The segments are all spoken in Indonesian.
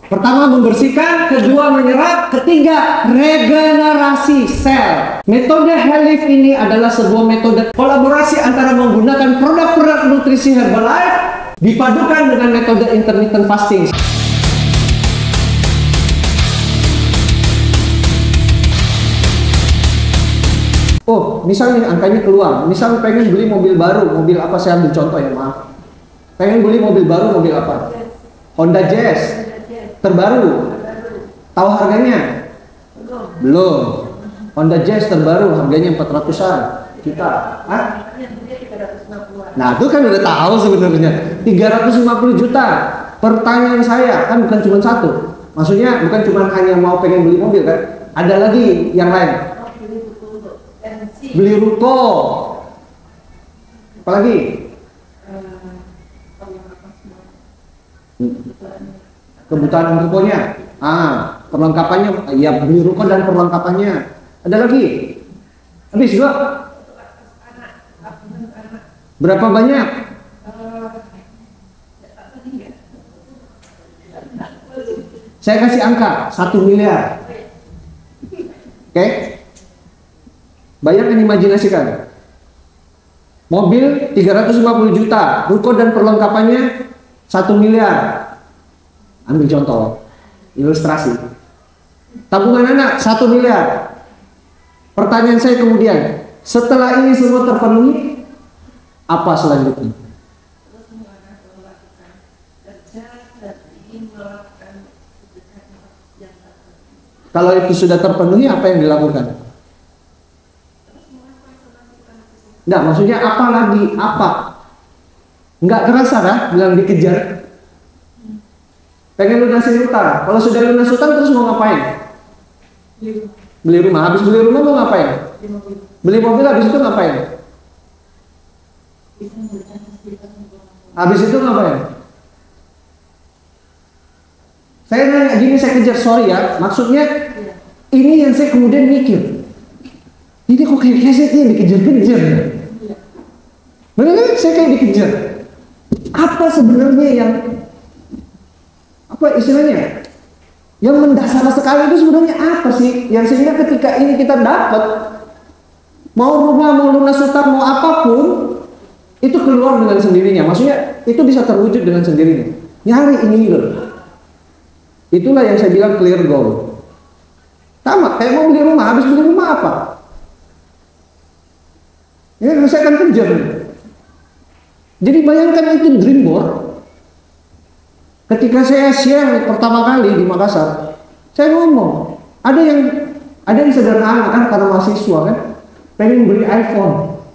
Pertama membersihkan, kedua menyerap, ketiga regenerasi sel. Metode Health ini adalah sebuah metode kolaborasi antara menggunakan produk-produk nutrisi Herbalife dipadukan dengan metode intermittent fasting. Oh, misalnya angkanya keluar, misalnya pengen beli mobil baru, mobil apa, saya ambil contoh ya, maaf. Pengen beli mobil baru, mobil apa? Honda Jazz. Terbaru. Tahu harganya? Belum. Honda Jazz terbaru harganya 400-an juta. Hah? Nah, itu kan udah tahu sebenarnya. 350 juta. Pertanyaan saya kan bukan cuma satu. Maksudnya bukan cuma hanya mau pengen beli mobil kan? Ada lagi yang lain. Beli ruko. Apalagi? Kebutuhan rukonya, perlengkapannya, ya beli ruko dan perlengkapannya. Ada lagi? Habis dua? Berapa banyak? Saya kasih angka 1 miliar. Oke? Bayangkan, imajinasikan. Mobil 350 juta, ruko dan perlengkapannya 1 miliar. Ambil contoh, ilustrasi. Tabungan anak 1 miliar. Pertanyaan saya kemudian, setelah ini semua terpenuhi, apa selanjutnya? Kalau itu sudah terpenuhi, apa yang dilakukan? Enggak, maksudnya apa lagi? Apa? Enggak kerasa kan? Bilang dikejar. Pengen lunasin utang. Kalau sudah lunas utang terus mau ngapain? Beli rumah. Habis beli rumah mau ngapain? Beli mobil. Habis itu ngapain? Habis itu ngapain? Saya nanya gini, saya kejar, sorry ya. Maksudnya ini yang saya kemudian mikir. Ini kok kayak keset yang dikejar-kejar. Benar kan? Saya kayak dikejar. Apa sebenarnya yang apa istilahnya yang mendasar sekali itu sebenarnya apa sih, yang sehingga ketika ini kita dapat, mau rumah, mau lunas utang, mau apapun, itu keluar dengan sendirinya. Maksudnya itu bisa terwujud dengan sendirinya. Nyari ini loh. Itulah yang saya bilang clear goal. Sama kayak mau beli rumah, habis beli rumah apa? Ya, saya akan kejar. Jadi bayangkan itu dream board. Ketika saya share pertama kali di Makassar, saya ngomong, ada yang sederhana kan, karena mahasiswa kan, pengen beli iPhone.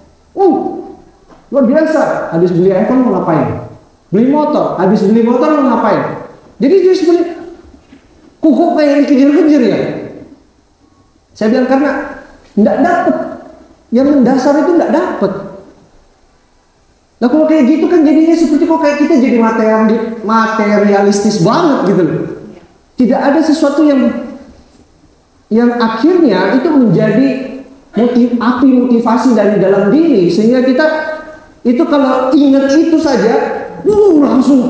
Luar biasa. Habis beli iPhone mau ngapain? Beli motor. Habis beli motor mau ngapain? Jadi dia sebenarnya kok kayak dikejar-kejar ya? Saya bilang karena enggak dapat. Yang mendasar itu enggak dapat. Nah kalau kayak gitu kan jadinya seperti kok kayak kita jadi materialistis banget gitu loh. Tidak ada sesuatu yang akhirnya itu menjadi api motivasi dari dalam diri, sehingga kita itu kalau ingat itu saja langsung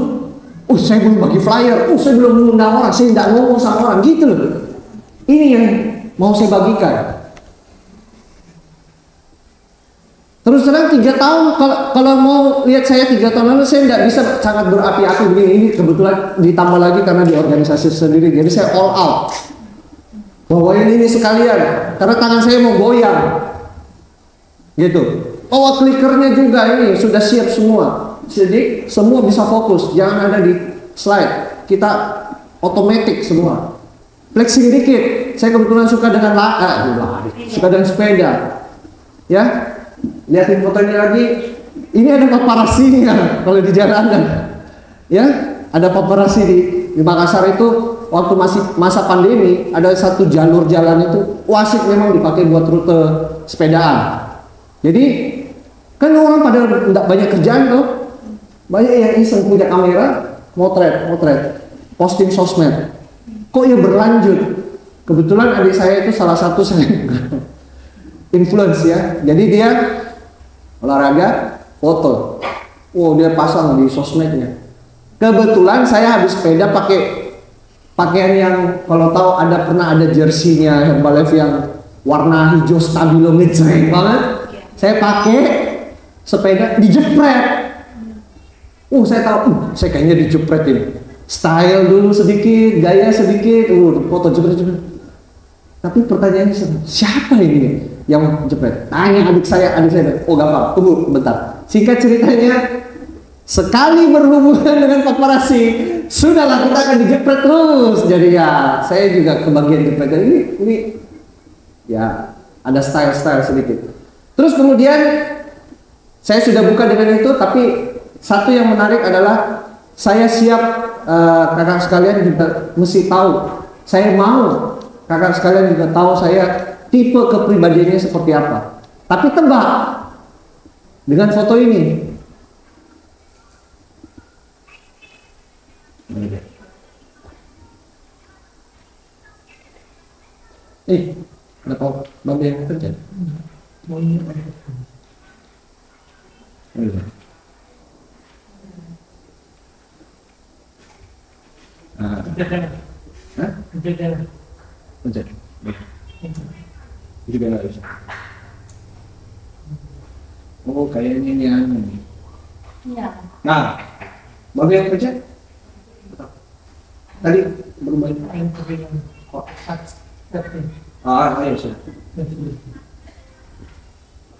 saya belum bagi flyer, saya belum mengundang orang, saya tidak ngomong sama orang gitu loh. Ini yang mau saya bagikan. Terus terang 3 tahun, kalau mau lihat saya 3 tahun lalu, saya tidak bisa sangat berapi-api begini. Ini kebetulan ditambah lagi karena di organisasi sendiri, jadi saya all out. Bawain ini sekalian, karena tangan saya mau goyang. Gitu. Klikernya juga ini sudah siap semua. Jadi semua bisa fokus, jangan ada di slide. Kita otomatis semua. Flexing dikit. Saya kebetulan suka dengan suka dengan sepeda. Ya. Lihatin fotonya lagi. Ini ada paparasinya kalau di jalanan. Ya, ada paparasi di Makassar itu waktu masih masa pandemi, ada satu jalur jalan itu asik memang dipakai buat rute sepedaan. Jadi kan orang pada enggak banyak kerjaan tuh. Banyak yang iseng punya kamera, motret, posting sosmed. Kok ya berlanjut? Kebetulan adik saya itu salah satu influence ya. Jadi dia olahraga, foto. Dia pasang di sosmednya. Kebetulan saya habis sepeda pakai pakaian yang kalau tahu pernah ada jersinya Herbalife yang warna hijau stabilo ngejreng banget. Saya pakai sepeda dijepret. Saya tahu, saya kayaknya dijepretin. Style dulu sedikit, gaya sedikit, foto jepret. Tapi pertanyaannya siapa ini yang jepret? Tanya adik saya. Oh gampang, tunggu bentar. Singkat ceritanya, sekali berhubungan dengan paparazzi, sudahlah kita akan dijepret terus. Jadi ya, saya juga kebagian jepret. Jadi ini ya ada style sedikit. Terus kemudian saya sudah buka dengan itu, tapi satu yang menarik adalah saya siap kakak sekalian juga mesti tahu. Saya mau kakak sekalian juga tahu saya tipe kepribadiannya seperti apa. Tapi tebak dengan foto ini. Ada kok babi yang kerja. Juga nggak bisa. Oh kayaknya ini anu. Iya. Nah, babi yang kerja? Tadi berubah. Ayo sih.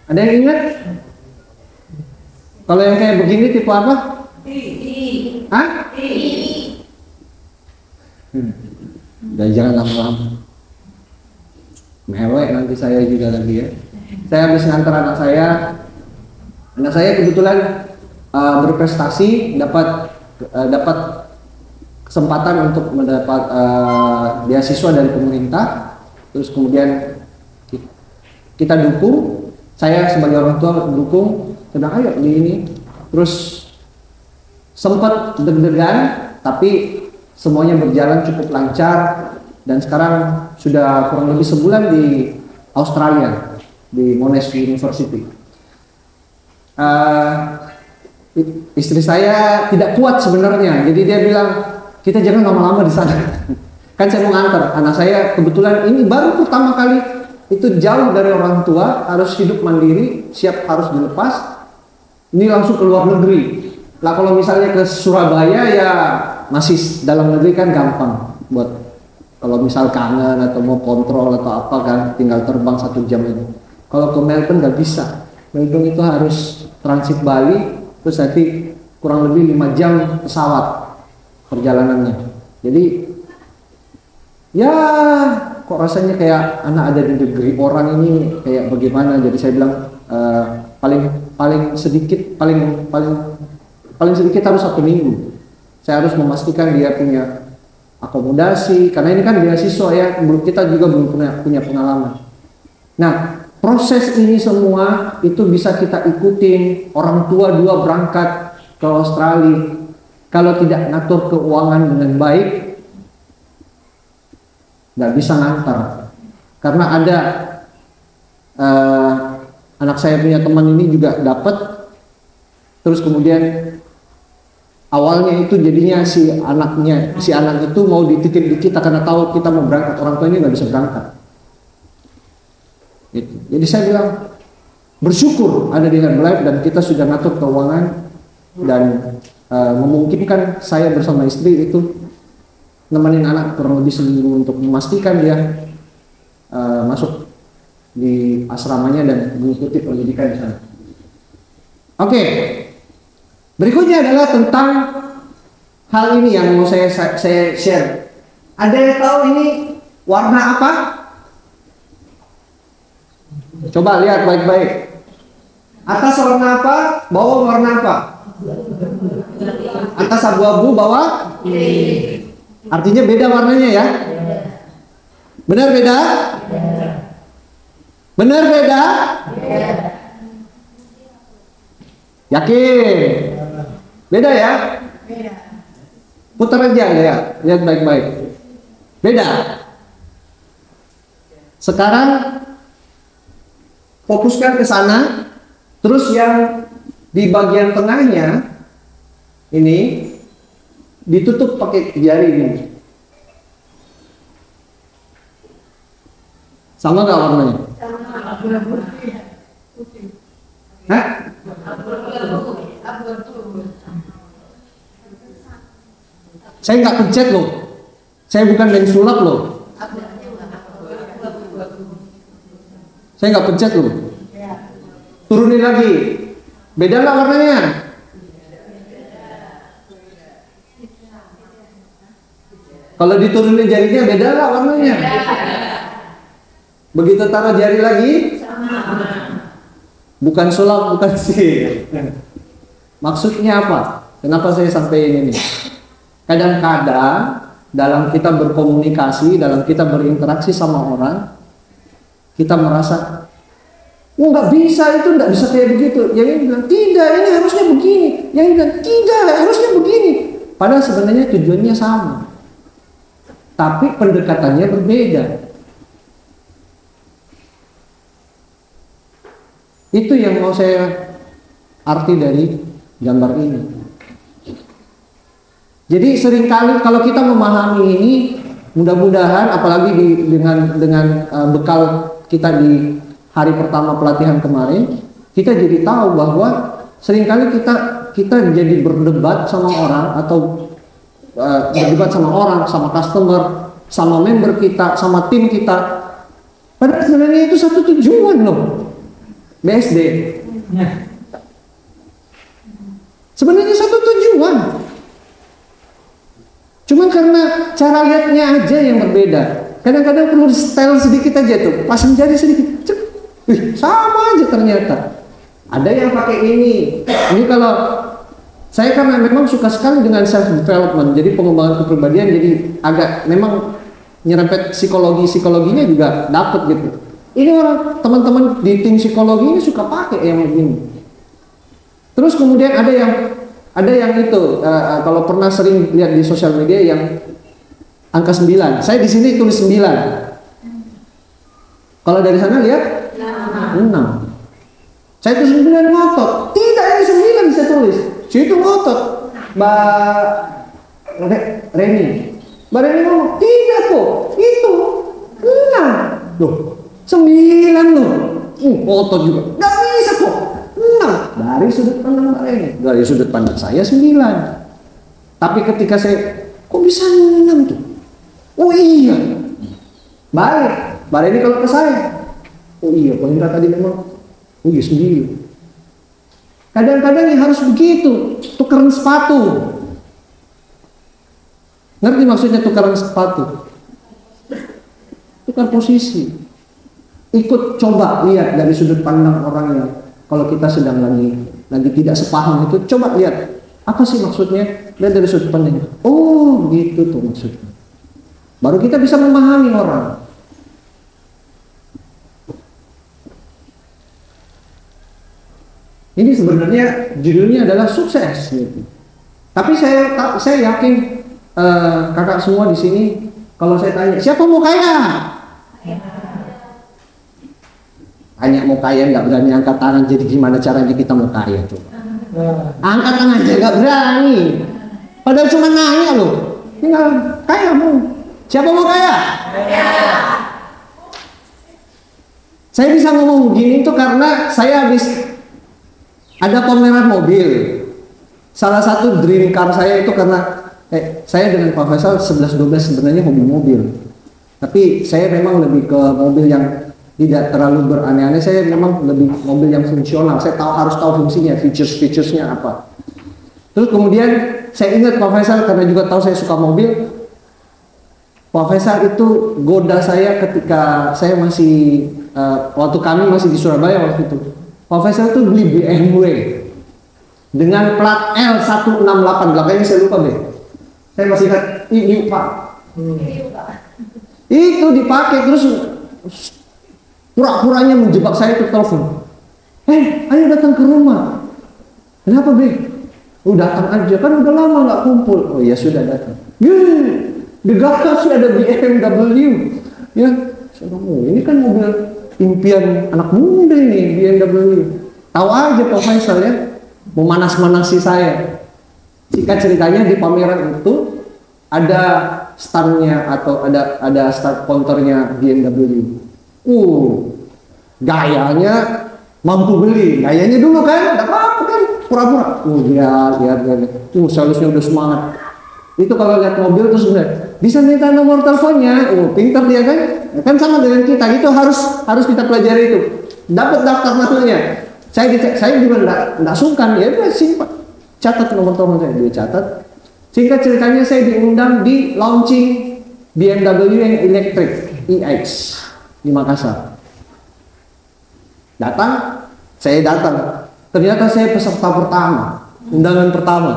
Ada yang ingat? Kalau yang kayak begini tipe apa? Hah? Dan jangan lama-lama. Mewek nanti saya juga lagi ya. Saya habis ngantar anak saya. Anak saya kebetulan berprestasi, dapat kesempatan untuk mendapat beasiswa dari pemerintah. Terus kemudian kita dukung. Saya sebagai orang tua dukung. Sedang ayo di ini. Terus sempat deg-degan, tapi semuanya berjalan cukup lancar dan sekarang sudah kurang lebih sebulan di Australia di Monash University. Istri saya tidak kuat sebenarnya, jadi dia bilang kita jangan lama-lama di sana. Kan saya mau nganter anak saya, kebetulan ini baru pertama kali itu jauh dari orang tua, harus hidup mandiri, siap harus dilepas. Ini langsung ke luar negeri. Lah kalau misalnya ke Surabaya ya masih dalam negeri kan gampang buat kalau misal kangen atau mau kontrol atau apa kan tinggal terbang 1 jam ini. Kalau ke Melbourne nggak bisa. Melbourne itu harus transit Bali terus nanti kurang lebih 5 jam pesawat perjalanannya. Jadi ya kok rasanya kayak anak ada di negeri orang ini kayak bagaimana. Jadi saya bilang paling sedikit harus 1 minggu. Saya harus memastikan dia punya akomodasi karena ini kan beasiswa ya, kita juga belum punya pengalaman. Nah, proses ini semua itu bisa kita ikutin. Orang tua 2 berangkat ke Australia, kalau tidak ngatur keuangan dengan baik nggak bisa ngantar. Karena ada anak saya punya teman ini juga dapat, terus kemudian awalnya itu jadinya si anak itu mau dititip di kita karena tahu kita mau berangkat, orang tuanya nggak bisa berangkat. Gitu. Jadi saya bilang bersyukur ada di Herbalife dan kita sudah ngatur keuangan dan memungkinkan saya bersama istri itu nemenin anak kurang lebih seminggu untuk memastikan dia masuk di asramanya dan mengikuti pendidikan di sana. Oke. Berikutnya adalah tentang hal ini yang mau saya share. Ada yang tahu ini warna apa? Coba lihat baik-baik. Atas warna apa? Bawah warna apa? Atas abu-abu, bawah? Artinya beda warnanya ya? Benar beda? Benar beda? Yakin? Beda ya? Beda. Putar aja ya, lihat baik-baik. Beda. Sekarang fokuskan ke sana, terus yang di bagian tengahnya ini ditutup pakai jari ini. Sama nggak warnanya? Hah? Saya nggak pencet loh. Saya bukan yang sulap loh. Saya nggak pencet loh. Turunin lagi. Beda nggak warnanya? Kalau diturunin jarinya beda nggak warnanya? Begitu taruh jari lagi? Bukan sulap, bukan sihir. Maksudnya apa? Kenapa saya sampaikan ini? Kadang-kadang dalam kita berkomunikasi, dalam kita berinteraksi sama orang, kita merasa, oh nggak bisa, itu nggak bisa kayak begitu. Yang ini bilang tidak, ini harusnya begini. Yang ini bilang tidak, harusnya begini. Padahal sebenarnya tujuannya sama, tapi pendekatannya berbeda. Itu yang mau saya arti dari gambar ini. Jadi seringkali kalau kita memahami ini, mudah-mudahan apalagi dengan bekal kita di hari pertama pelatihan kemarin, kita jadi tahu bahwa seringkali kita jadi berdebat sama orang atau berdebat sama orang, sama customer, sama member kita, sama tim kita. Padahal sebenarnya itu satu tujuan loh. BSD. Sebenarnya satu tujuan. Cuman karena cara lihatnya aja yang berbeda. Kadang-kadang perlu style sedikit aja tuh, pasang jari sedikit. Sama aja ternyata. Ada yang pakai ini. Ini kalau saya karena memang suka sekali dengan self development, jadi pengembangan kepribadian, jadi agak memang nyerempet psikologinya juga dapat gitu. Ini orang teman-teman di tim psikologi ini suka pakai yang begini. Terus kemudian ada yang itu kalau pernah sering lihat di sosial media yang angka 9. Saya di sini tulis 9. Kalau dari sana lihat 6. Saya tulis 9 ngotot. Tidak, ini 9 saya tulis. Situ ngotot. Mbak Reni ngomong, tidak kok. Itu 6. Loh, 9 loh. Ngotot juga. Gak bisa kok. 6 dari sudut pandang Mbak Reni. Dari sudut pandang saya 9. Tapi ketika saya, kok bisa 6 tuh? Oh iya. Balik. Mbak Reni kalau ke saya, oh iya, poinnya tadi memang, oh iya 9. Kadang-kadang yang harus begitu, tukeran sepatu. Ngerti maksudnya tukeran sepatu? Tukar posisi. Ikut coba lihat dari sudut pandang orang yang kalau kita sedang lagi tidak sepaham itu, coba lihat apa sih maksudnya, lihat dari sudut pandang. Oh gitu tuh maksudnya. Baru kita bisa memahami orang. Ini sebenarnya judulnya adalah sukses gitu. Tapi saya yakin kakak semua di sini, kalau saya tanya siapa mau kaya? Tanya mau kaya nggak berani angkat tangan, jadi gimana caranya kita mau kaya coba? Angkat tangan aja nggak berani. Padahal cuma nanya loh. Tinggal kaya mau. Siapa mau kaya? Saya bisa ngomong begini itu karena saya habis ada pameran mobil. Salah satu dream car saya itu karena saya dengan Pak Faisal 11-12 sebenarnya hobi mobil. Tapi saya memang lebih ke mobil yang tidak terlalu beraneh-aneh. Saya memang lebih mobil yang fungsional. Saya harus tahu fungsinya, features-nya apa. Terus kemudian saya ingat Pak Faisal karena juga tahu saya suka mobil. Pak Faisal itu goda saya ketika saya masih waktu kami masih di Surabaya waktu itu. Pak Faisal tuh beli BMW dengan plat L168, belakangnya saya lupa deh. Saya masih ingat ini Pak. Itu dipakai terus pura-puranya menjebak saya ke telepon. Ayo datang ke rumah. Kenapa Be? Datang aja, kan udah lama nggak kumpul. Oh ya sudah datang. Di garasi ada BMW. Ya, saya ngomong, ini kan mobil impian anak muda ini, BMW. Tahu aja Pak Faisal ya, memanas-manasi saya. Singkat ceritanya di pameran itu ada standnya atau ada start counternya BMW. Gayanya mampu beli, gayanya dulu kan, tidak apa-apa kan, pura-pura. Lihat. Salesnya udah semangat. Itu kalau lihat mobil terus bisa minta nomor teleponnya, pintar dia kan. Kan sama dengan kita, itu harus kita pelajari itu. Dapat daftar masuknya. Saya juga tidak sungkan, ya udah simpan. Catat nomor telepon saya, dia catat. Singkat ceritanya saya diundang di launching BMW yang elektrik iX di Makassar. Saya datang. Ternyata saya peserta pertama, undangan pertama.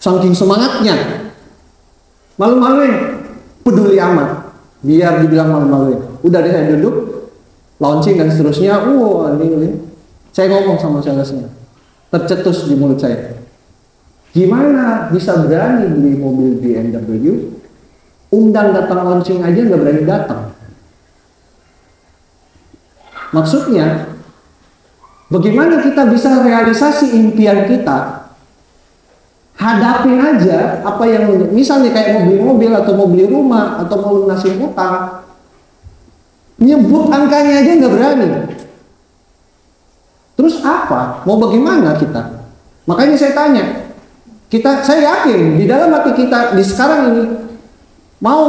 Saking semangatnya, malu-maluin, peduli amat. Biar dibilang malu-maluin. Udah deh saya duduk, launching dan seterusnya. Ini. Saya ngomong sama salesnya, tercetus di mulut saya. Gimana bisa berani beli mobil BMW? Undang datang launching aja nggak berani datang. Maksudnya, bagaimana kita bisa realisasi impian kita? Hadapin aja apa yang misalnya kayak mau beli mobil atau mau beli rumah atau mau lunasin utang, nyebut angkanya aja nggak berani. Terus apa? Mau bagaimana kita? Makanya saya tanya, saya yakin di dalam hati kita di sekarang ini mau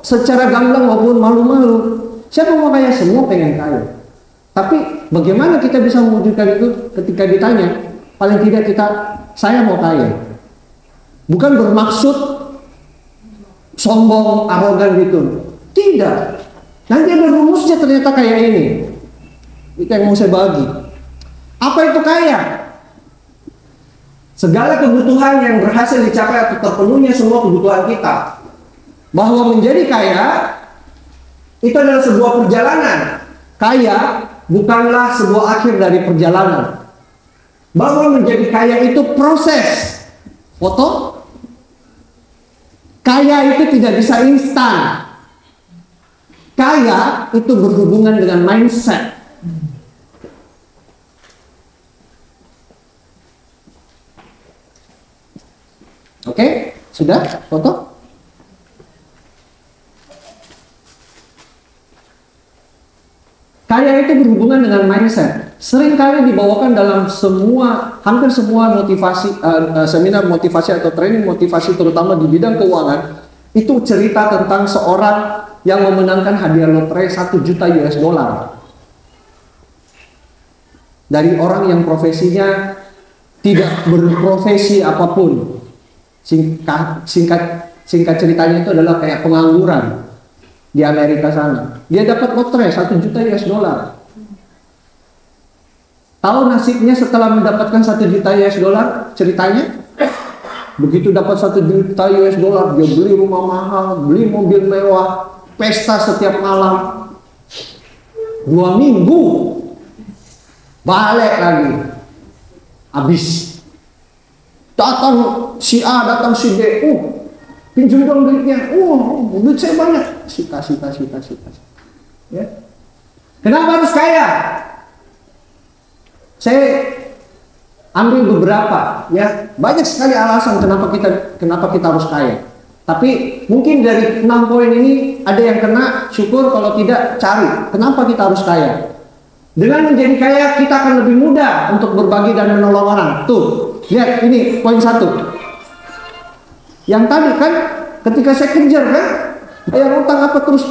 secara gamblang maupun malu-malu, siapa mau kaya? Semua pengen kaya. Tapi bagaimana kita bisa mewujudkan itu ketika ditanya? Paling tidak saya mau kaya. Bukan bermaksud sombong, arogan gitu. Tidak. Nanti ada rumusnya ternyata kayak ini. Itu yang mau saya bagi. Apa itu kaya? Segala kebutuhan yang berhasil dicapai atau terpenuhnya semua kebutuhan kita. Bahwa menjadi kaya itu adalah sebuah perjalanan. Kaya bukanlah sebuah akhir dari perjalanan. Bahwa menjadi kaya itu proses. Foto. Kaya itu tidak bisa instan. Kaya itu berhubungan dengan mindset. Oke, sudah foto? Kaya itu berhubungan dengan mindset. Seringkali dibawakan dalam hampir semua motivasi, seminar motivasi atau training motivasi, terutama di bidang keuangan, itu cerita tentang seorang yang memenangkan hadiah lotre 1 juta US dollar. Dari orang yang profesinya tidak berprofesi apapun. Singkat ceritanya itu adalah kayak pengangguran di Amerika sana. Dia dapat lotre 1 juta US dollar. Tahu nasibnya setelah mendapatkan 1 juta US dollar? Ceritanya, begitu dapat 1 juta US dollar, dia beli rumah mahal, beli mobil mewah, pesta setiap malam. 2 minggu balik lagi, habis. Datang si A, datang si B, pinjam dong duitnya, duit saya banyak, sita. Ya. Kenapa harus kaya? Saya ambil beberapa, ya, banyak sekali alasan kenapa kita harus kaya. Tapi mungkin dari 6 poin ini ada yang kena, syukur, kalau tidak cari kenapa kita harus kaya. Dengan menjadi kaya kita akan lebih mudah untuk berbagi dan menolong orang. Tuh, lihat ini poin 1. Yang tadi kan ketika saya kejar kan, bayar utang apa terus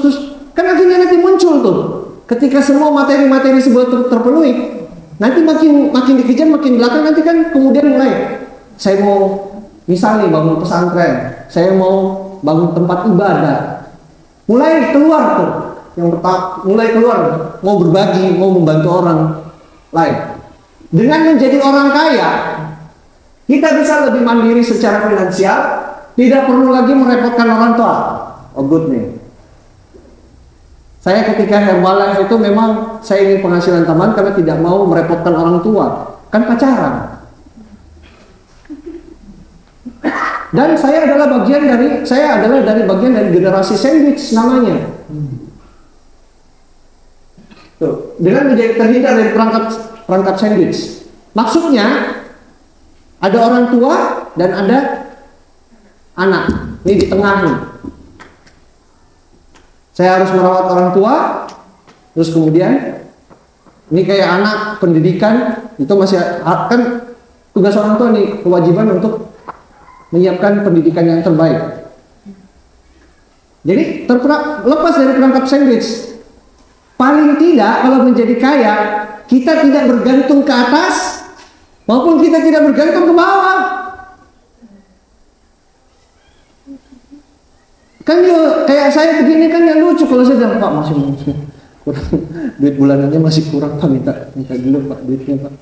kan akhirnya nanti muncul tuh. Ketika semua materi-materi sebuah terpenuhi, nanti makin dikejar, makin belakang, nanti kan kemudian mulai saya mau misalnya bangun pesantren, saya mau bangun tempat ibadah, mulai keluar tuh yang pertama, mulai keluar mau berbagi, mau membantu orang lain. Dengan menjadi orang kaya, kita bisa lebih mandiri secara finansial, tidak perlu lagi merepotkan orang tua. Oh good nih. Saya ketika Herbalife itu memang saya ingin penghasilan tambahan karena tidak mau merepotkan orang tua. Kan pacaran. Dan saya adalah dari bagian dari generasi sandwich namanya. Tuh, dengan menjadi terhindar dari perangkap sandwich. Maksudnya ada orang tua dan ada anak. Ini di tengah nih. Saya harus merawat orang tua, Terus kemudian ini kayak anak pendidikan itu masih kan tugas orang tua nih, kewajiban untuk menyiapkan pendidikan yang terbaik. Jadi lepas dari perangkap sandwich, paling tidak kalau menjadi kaya kita tidak bergantung ke atas maupun kita tidak bergantung ke bawah. Kan kayak saya begini kan yang lucu kalau saya bilang, Pak masih kurang, duit bulanannya masih kurang Pak, minta dulu Pak duitnya Pak.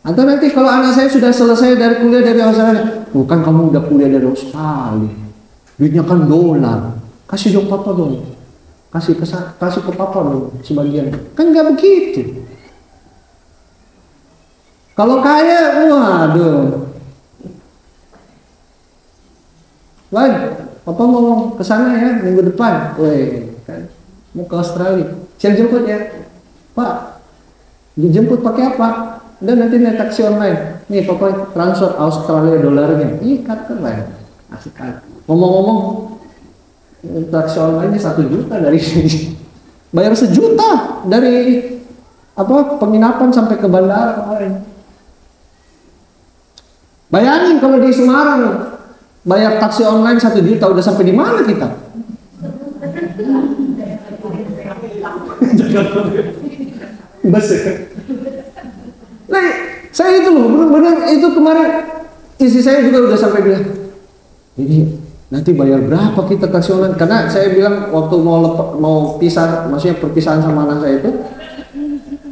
Atau nanti kalau anak saya sudah selesai dari kuliah dari Australia, bukan kamu udah kuliah dari Australia, duitnya kan dolar, kasih dong papa dong, kasih ke papa dong sebagian. Kan nggak begitu. Kalau kaya, waduh, papa mau ke sana ya minggu depan, weh, kan mau ke Australia, siap jemput ya, Pak, dijemput pakai apa? Dan nanti naik taksi online. Nih pokoknya transfer Australia dolarnya. Ikat keren. Asik kan. Ngomong-ngomong, taksi online-nya 1 juta dari sini. Bayar 1 juta dari penginapan sampai ke bandara kemarin. Bayangin kalau di Semarang bayar taksi online 1 juta, udah sampai di mana kita? Bus. Nah, saya itu loh, benar-benar itu kemarin istri saya juga udah sampai bilang, ini nanti bayar berapa kita taksi online? Karena saya bilang waktu mau pisah, maksudnya perpisahan sama anak saya itu,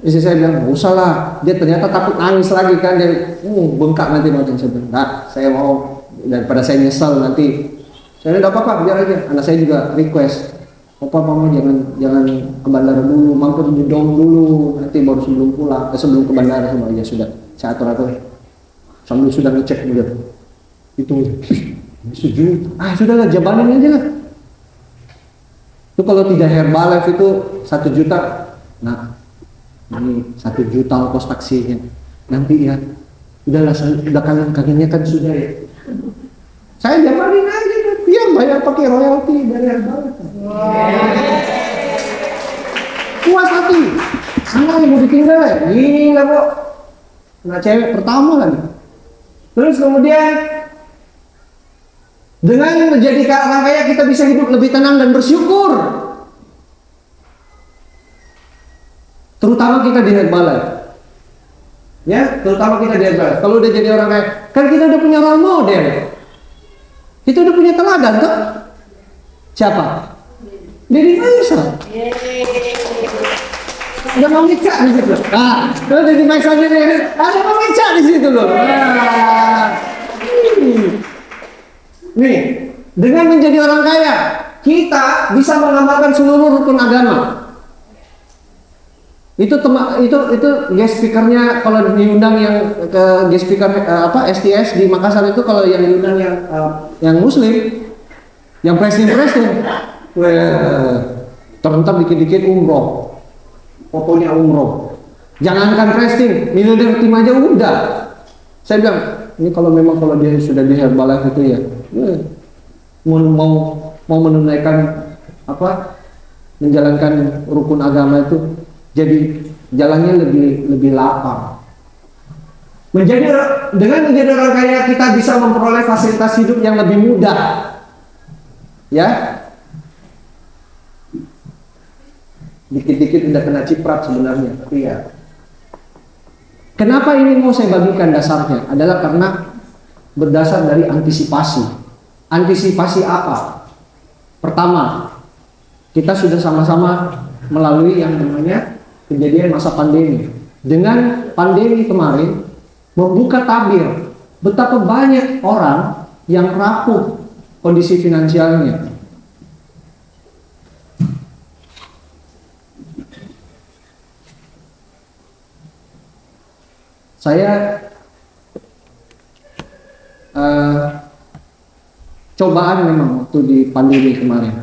istri saya bilang, nggak usah lah, dia ternyata takut nangis lagi kan, dia bengkak nanti macam saya bilang, nah, saya mau daripada saya nyesel nanti, saya bilang, apa-apa, biar aja. Anak saya juga request, Papa mama jangan ke bandara dulu, mampir di dom dulu, nanti baru sebelum pulang, sebelum ke bandara semua aja sudah. Saya atur sambil sudah ngecek dulu. Itu sejuta. Sudahlah jabanin aja lah. Itu kalau tidak Herbalife itu 1 juta. Nah, ini 1 juta ongkos taksinya. Nanti ya, udahlah kangen-kangennya kan sudah ya. Saya jabanin aja, biar bayar pakai royalti dari Herbalife. Puas hati, sana yang mau ditinggal ya, gini lah kok. Nah cewek pertama lagi. Terus kemudian dengan menjadi orang kaya kita bisa hidup lebih tenang dan bersyukur. Terutama kita di Herbalife. Ya, terutama kita di Herbalife. Kalau udah jadi orang kaya, kan kita udah punya role model. Kita udah punya teladan tuh. Siapa? Deddy Faisal. Ada Mang Ica di situ. Nah, kalau Deddy Faisal ini ada Mang Ica di situ loh. Nih, dengan menjadi orang kaya, kita bisa mengamalkan seluruh rukun agama. Itu guest speakernya kalau diundang yang ke guest speaker STS di Makassar itu, kalau yang diundang yang Muslim, yang presiden. Terentar dikit-dikit umroh, fotonya umroh. Jangankan casting, miliarder tim aja udah. Saya bilang, ini kalau dia sudah di Herbalife itu ya, mau menunaikan menjalankan rukun agama itu, jadi jalannya lebih lapang. Dengan menjadi orang kaya kita bisa memperoleh fasilitas hidup yang lebih mudah, ya. Dikit-dikit udah kena ciprat sebenarnya, tapi ya. Kenapa ini mau saya bagikan dasarnya? Adalah karena berdasar dari antisipasi. Antisipasi apa? Pertama, kita sudah sama-sama melalui yang namanya kejadian masa pandemi. Dengan pandemi kemarin membuka tabir betapa banyak orang yang rapuh kondisi finansialnya. Saya cobaan memang waktu di pandemi kemarin,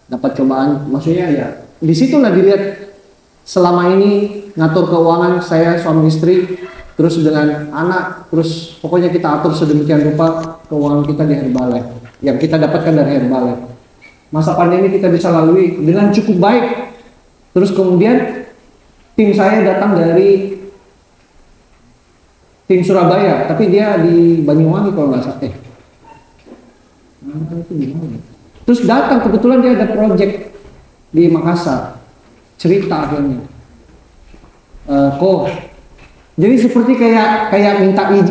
dapat cobaan, maksudnya ya disitulah dilihat selama ini ngatur keuangan saya suami istri, terus dengan anak, terus pokoknya kita atur sedemikian rupa keuangan kita di Herbalife yang kita dapatkan dari Herbalife. Masa pandemi kita bisa lalui dengan cukup baik, Terus kemudian tim saya datang dari tim Surabaya, tapi dia di Banyuwangi kalau nggak salah. Terus datang, kebetulan dia ada project di Makassar, cerita akhirnya. Kok jadi seperti kayak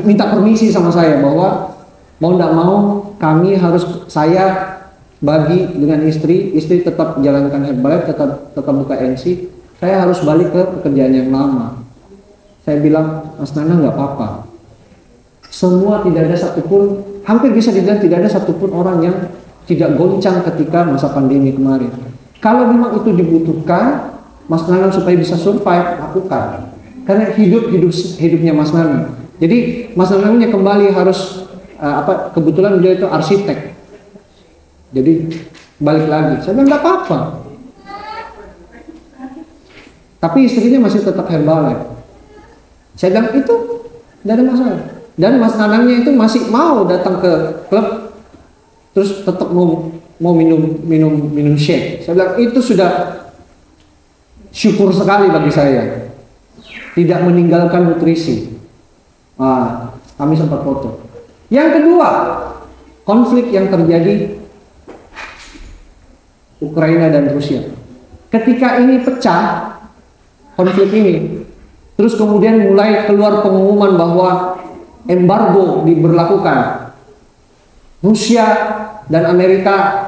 minta permisi sama saya bahwa mau tidak mau kami harus, saya bagi dengan istri tetap jalankan Herbalife, tetap buka NC, saya harus balik ke pekerjaan yang lama. Saya bilang, Mas Nana nggak apa-apa. Semua tidak ada satupun, hampir bisa dibilang tidak ada satupun orang yang tidak goncang ketika masa pandemi kemarin. Kalau memang itu dibutuhkan, Mas Nana supaya bisa survive, lakukan. Karena hidupnya Mas Nana. Jadi Mas Nana kembali harus kebetulan dia itu arsitek. Jadi balik lagi. Saya bilang nggak apa-apa. Tapi istrinya masih tetap Herbalife. Saya bilang itu tidak ada masalah. Dan Mas Nanangnya itu masih mau datang ke klub, terus tetap mau minum shake. Saya bilang itu sudah syukur sekali bagi saya. Tidak meninggalkan nutrisi. Kami sempat foto. Yang kedua, konflik yang terjadi Ukraina dan Rusia. Ketika ini pecah, konflik ini, terus kemudian mulai keluar pengumuman bahwa embargo diberlakukan. Rusia dan Amerika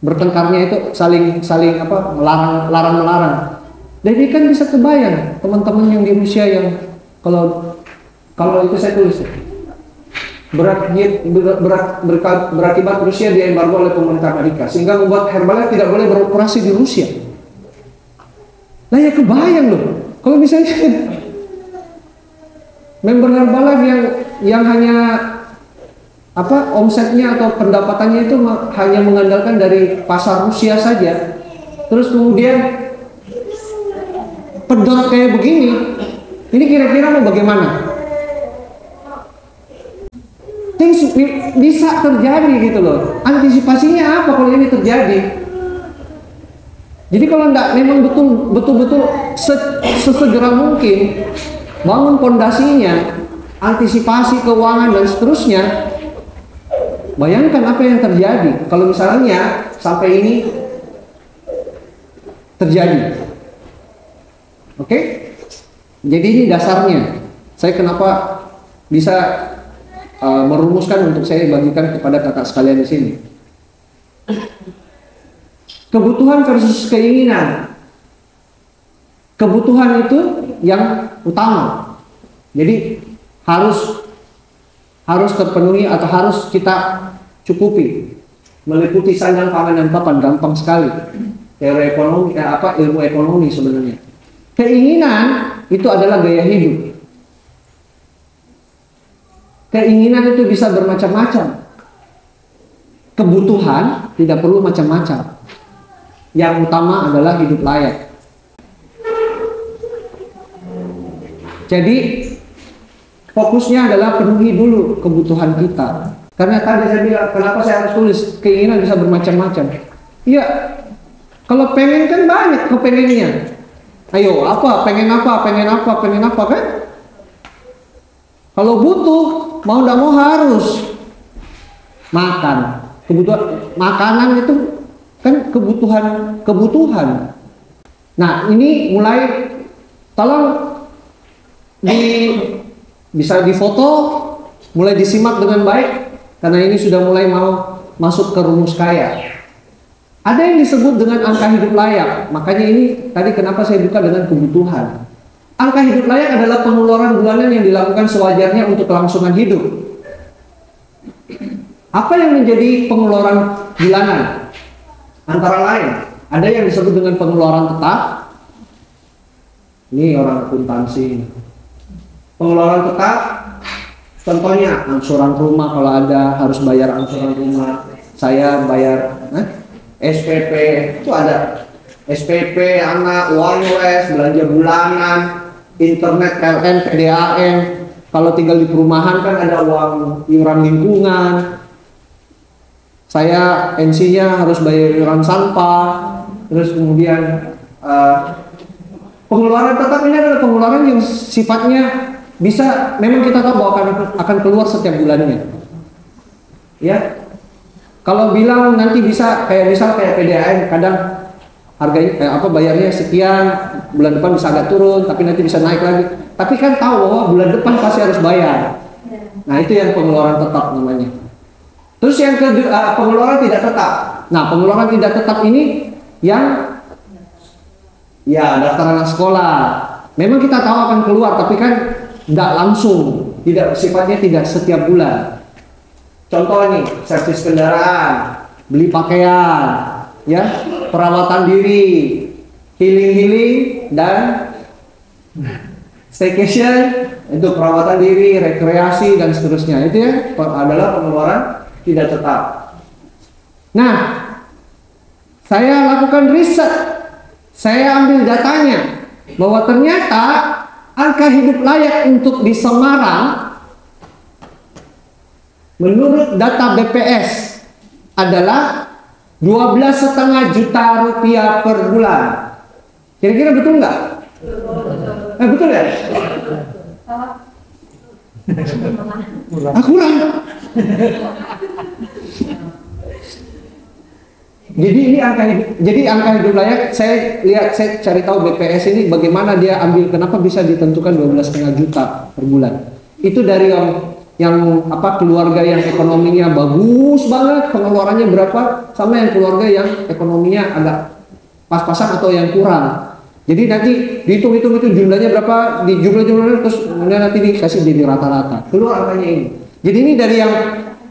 bertengkarnya itu saling melarang. Jadi kan bisa kebayang teman-teman yang di Rusia yang kalau itu saya tulis berakibat Rusia diembargo oleh pemerintah Amerika sehingga membuat Herbalife tidak boleh beroperasi di Rusia. Nah ya kebayang loh kalau misalnya member Herbalife yang hanya omsetnya atau pendapatannya itu hanya mengandalkan dari pasar Rusia saja, terus kemudian pedot kayak begini, ini kira-kira mau bagaimana? Bisa terjadi gitu loh. Antisipasinya apa kalau ini terjadi? Jadi kalau enggak memang betul-betul sesegera mungkin bangun pondasinya, antisipasi keuangan dan seterusnya. Bayangkan apa yang terjadi kalau misalnya sampai ini terjadi. Oke? Jadi ini dasarnya. Saya kenapa bisa merumuskan untuk saya bagikan kepada kakak sekalian di sini. Kebutuhan versus keinginan. Kebutuhan itu yang utama. Jadi harus terpenuhi atau harus kita cukupi. Meliputi sandang, pangan dan papan, gampang sekali. Teori ekonomi, ilmu ekonomi sebenarnya. Keinginan itu adalah gaya hidup. Keinginan itu bisa bermacam-macam. Kebutuhan tidak perlu macam-macam. Yang utama adalah hidup layak. Jadi fokusnya adalah penuhi dulu kebutuhan kita. Karena tadi saya bilang, kenapa saya harus tulis keinginan bisa bermacam-macam. Iya, kalau pengen kan banyak kepengennya. Ayo, pengen apa kan? Kalau butuh, mau tidak mau harus makan. Kebutuhan makanan itu kan kebutuhan. Nah, ini mulai tolong bisa difoto, mulai disimak dengan baik karena ini sudah mulai mau masuk ke rumus kaya. Ada yang disebut dengan angka hidup layak. Makanya ini tadi kenapa saya buka dengan kebutuhan. Angka hidup layak adalah pengeluaran bulanan yang dilakukan sewajarnya untuk kelangsungan hidup. Apa yang menjadi pengeluaran bulanan? Antara lain, ada yang disebut dengan pengeluaran tetap. Ini orang akuntansi. Pengeluaran tetap, contohnya angsuran rumah kalau ada harus bayar angsuran rumah. Saya bayar SPP, itu ada SPP, anak, uang les, belanja bulanan, internet, PLN, PDAM. Kalau tinggal di perumahan kan ada uang iuran lingkungan. saya NC-nya harus bayar iuran sampah, terus kemudian pengeluaran tetap ini adalah pengeluaran yang sifatnya bisa, memang kita tahu bahwa akan keluar setiap bulannya. Ya, kalau bilang nanti bisa kayak misal kayak PDAM, kadang harganya bayarnya sekian, bulan depan bisa agak turun, tapi nanti bisa naik lagi. Tapi kan tahu bahwa bulan depan pasti harus bayar. Nah itu yang pengeluaran tetap namanya. Terus yang kedua, pengeluaran tidak tetap. Nah pengeluaran tidak tetap ini yang ya daftar anak sekolah. Memang kita tahu akan keluar, tapi kan tidak langsung, tidak sifatnya tidak setiap bulan. Contoh nih, servis kendaraan, beli pakaian, ya, perawatan diri, healing dan staycation, itu perawatan diri, rekreasi dan seterusnya. Itu ya adalah pengeluaran tidak tetap. Nah, saya lakukan riset, saya ambil datanya bahwa ternyata angka hidup layak untuk di Semarang menurut data BPS adalah 12,5 juta rupiah per bulan. Kira-kira betul nggak? Betul ya? Kurang. Jadi angka hidup layak, saya cari tahu BPS ini bagaimana dia ambil, kenapa bisa ditentukan 12,5 juta per bulan. Itu dari yang keluarga yang ekonominya bagus banget, pengeluarannya berapa, sama yang keluarga yang ekonominya agak pas-pasan atau yang kurang. Jadi nanti dihitung-hitung itu jumlahnya berapa, di jumlah-jumlahnya, terus kemudian nanti dikasih jadi rata-rata. Keluar angkanya ini. Jadi ini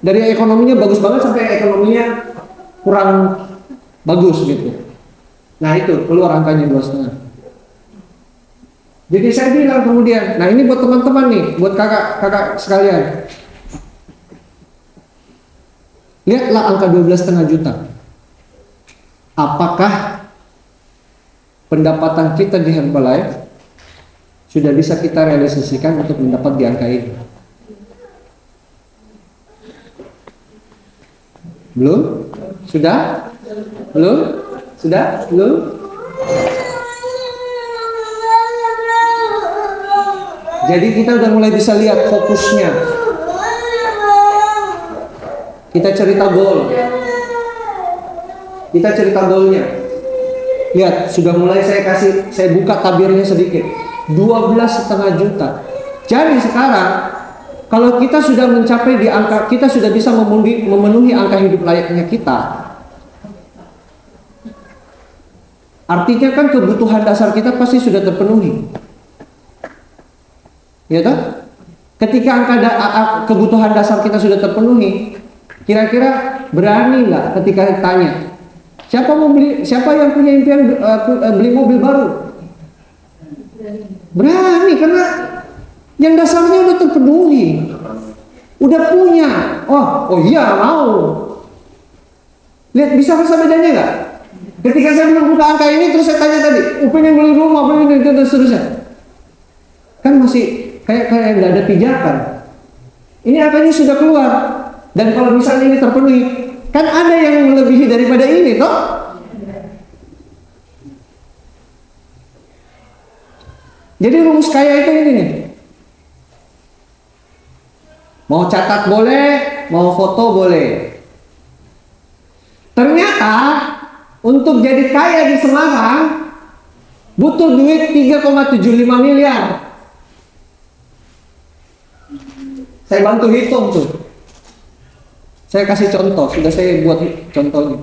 dari ekonominya bagus banget sampai ekonominya kurang bagus gitu. Nah itu keluar angkanya 2,5. Jadi saya bilang kemudian, nah ini buat teman-teman nih, buat kakak sekalian. Lihatlah angka 12,5 juta. Apakah pendapatan kita di Herbalife sudah bisa kita realisasikan untuk mendapat di angka ini? Belum? Sudah? Belum? Sudah? Belum? Jadi kita udah mulai bisa lihat fokusnya. Kita cerita goal. Kita cerita goalnya. Lihat, sudah mulai saya buka tabirnya sedikit. 12,5 juta. Jadi sekarang kalau kita sudah mencapai di angka, kita sudah bisa memenuhi angka hidup layaknya kita. Artinya kan kebutuhan dasar kita pasti sudah terpenuhi. Ya toh? Ketika kebutuhan dasar kita sudah terpenuhi, kira-kira berani nggak ketika ditanya, siapa yang punya impian beli mobil baru? Berani, karena yang dasarnya udah terpenuhi, udah punya. Oh iya mau. Lihat, bisa bedanya nggak? Ketika saya belum buka angka ini, terus saya tanya tadi, pengen beli rumah, pengen itu dan seterusnya, kan masih kayak nggak ada pijakan. Ini angkanya sudah keluar, dan kalau misalnya ini terpenuhi, kan ada yang melebihi daripada ini, toh? Jadi rumus kaya itu ini nih. Mau catat boleh, mau foto boleh. Ternyata untuk jadi kaya di Semarang butuh duit 3,75 miliar. Saya bantu hitung tuh. Saya kasih contoh, sudah saya buat contohnya.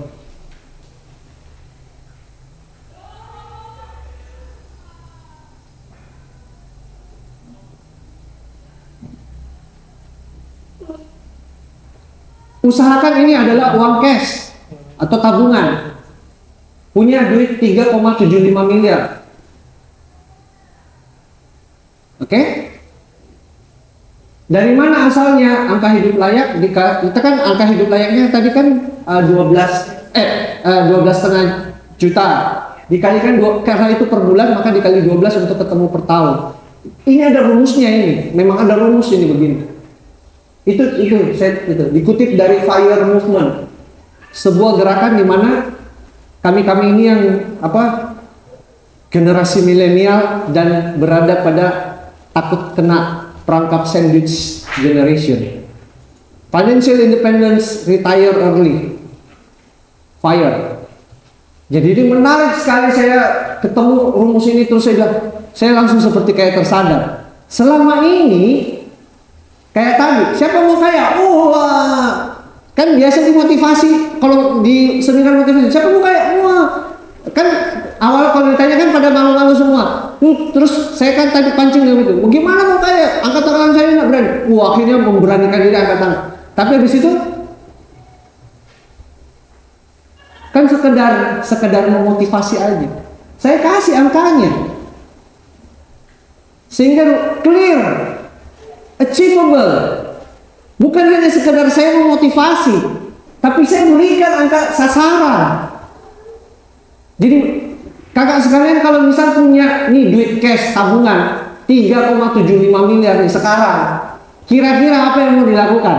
Usahakan ini adalah uang cash atau tabungan. Punya duit 3,75 miliar. Oke? Dari mana asalnya angka hidup layak? Kita kan angka hidup layaknya tadi kan 12,5 juta dikalikan karena itu per bulan, maka dikali 12 untuk ketemu per tahun. Ini ada rumusnya ini. Memang ada rumus ini begini. Itu dikutip dari Fire Movement. sebuah gerakan di mana kami ini yang generasi milenial dan berada pada takut kena perangkap sandwich generation. Financial independence, retire early, FIRE. Jadi ini menarik sekali, saya ketemu rumus ini terus saya langsung seperti kayak tersadar. Selama ini kayak tadi, siapa mau kaya? Kan biasa dimotivasi kalau di seminar motivasi, siapa mau kaya? Kan awal kalau ditanya kan pada malu-malu semua. Terus saya kan tadi pancing dengan itu. Bagaimana mau kaya? Angkat tangan saya nggak berani. Akhirnya memberanikan diri angkat tangan. Tapi habis itu kan sekedar memotivasi aja. Saya kasih angkanya sehingga clear, achievable. Bukan hanya sekedar saya memotivasi, tapi saya berikan angka sasaran. Jadi kakak sekalian, kalau misal punya nih duit cash tabungan 3,75 miliar nih sekarang, kira-kira apa yang mau dilakukan?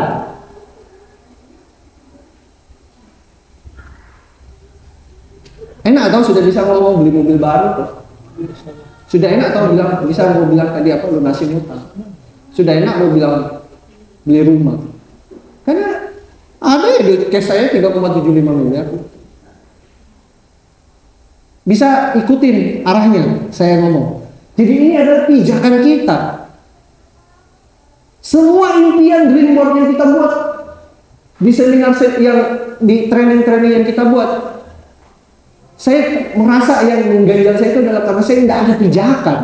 Enak atau sudah bisa ngomong beli mobil baru tuh? Sudah enak atau bisa mau bilang tadi apa, lunasin utang? Sudah enak mau bilang beli rumah? Karena ada ya duit cash saya 3,75 miliar. Bisa ikutin arahnya saya ngomong. Jadi ini adalah pijakan kita. Semua impian dream board yang kita buat di seminar yang di training-training yang kita buat, saya merasa yang mengganjal saya itu adalah karena saya tidak ada pijakan.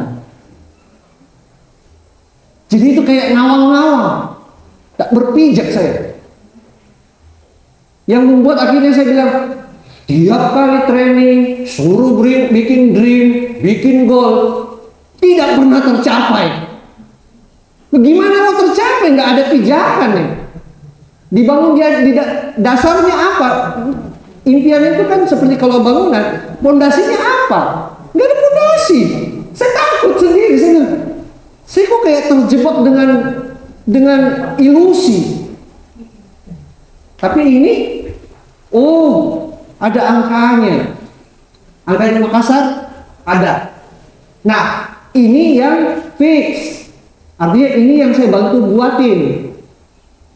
Jadi itu kayak ngawang-ngawang, tak berpijak saya. Yang membuat akhirnya saya bilang, tiap kali training suruh bikin dream, bikin goal, tidak pernah tercapai. Bagaimana mau tercapai? Nggak ada pijakan nih. Dibangun dia dasarnya apa? Impian itu kan seperti kalau bangunan, pondasinya apa? Nggak ada pondasi. Saya takut sendiri. Saya kok kayak terjebak dengan ilusi. Tapi ini, ada angkanya. Angkanya Makassar ada. Nah, ini yang fix. Artinya ini yang saya bantu buatin.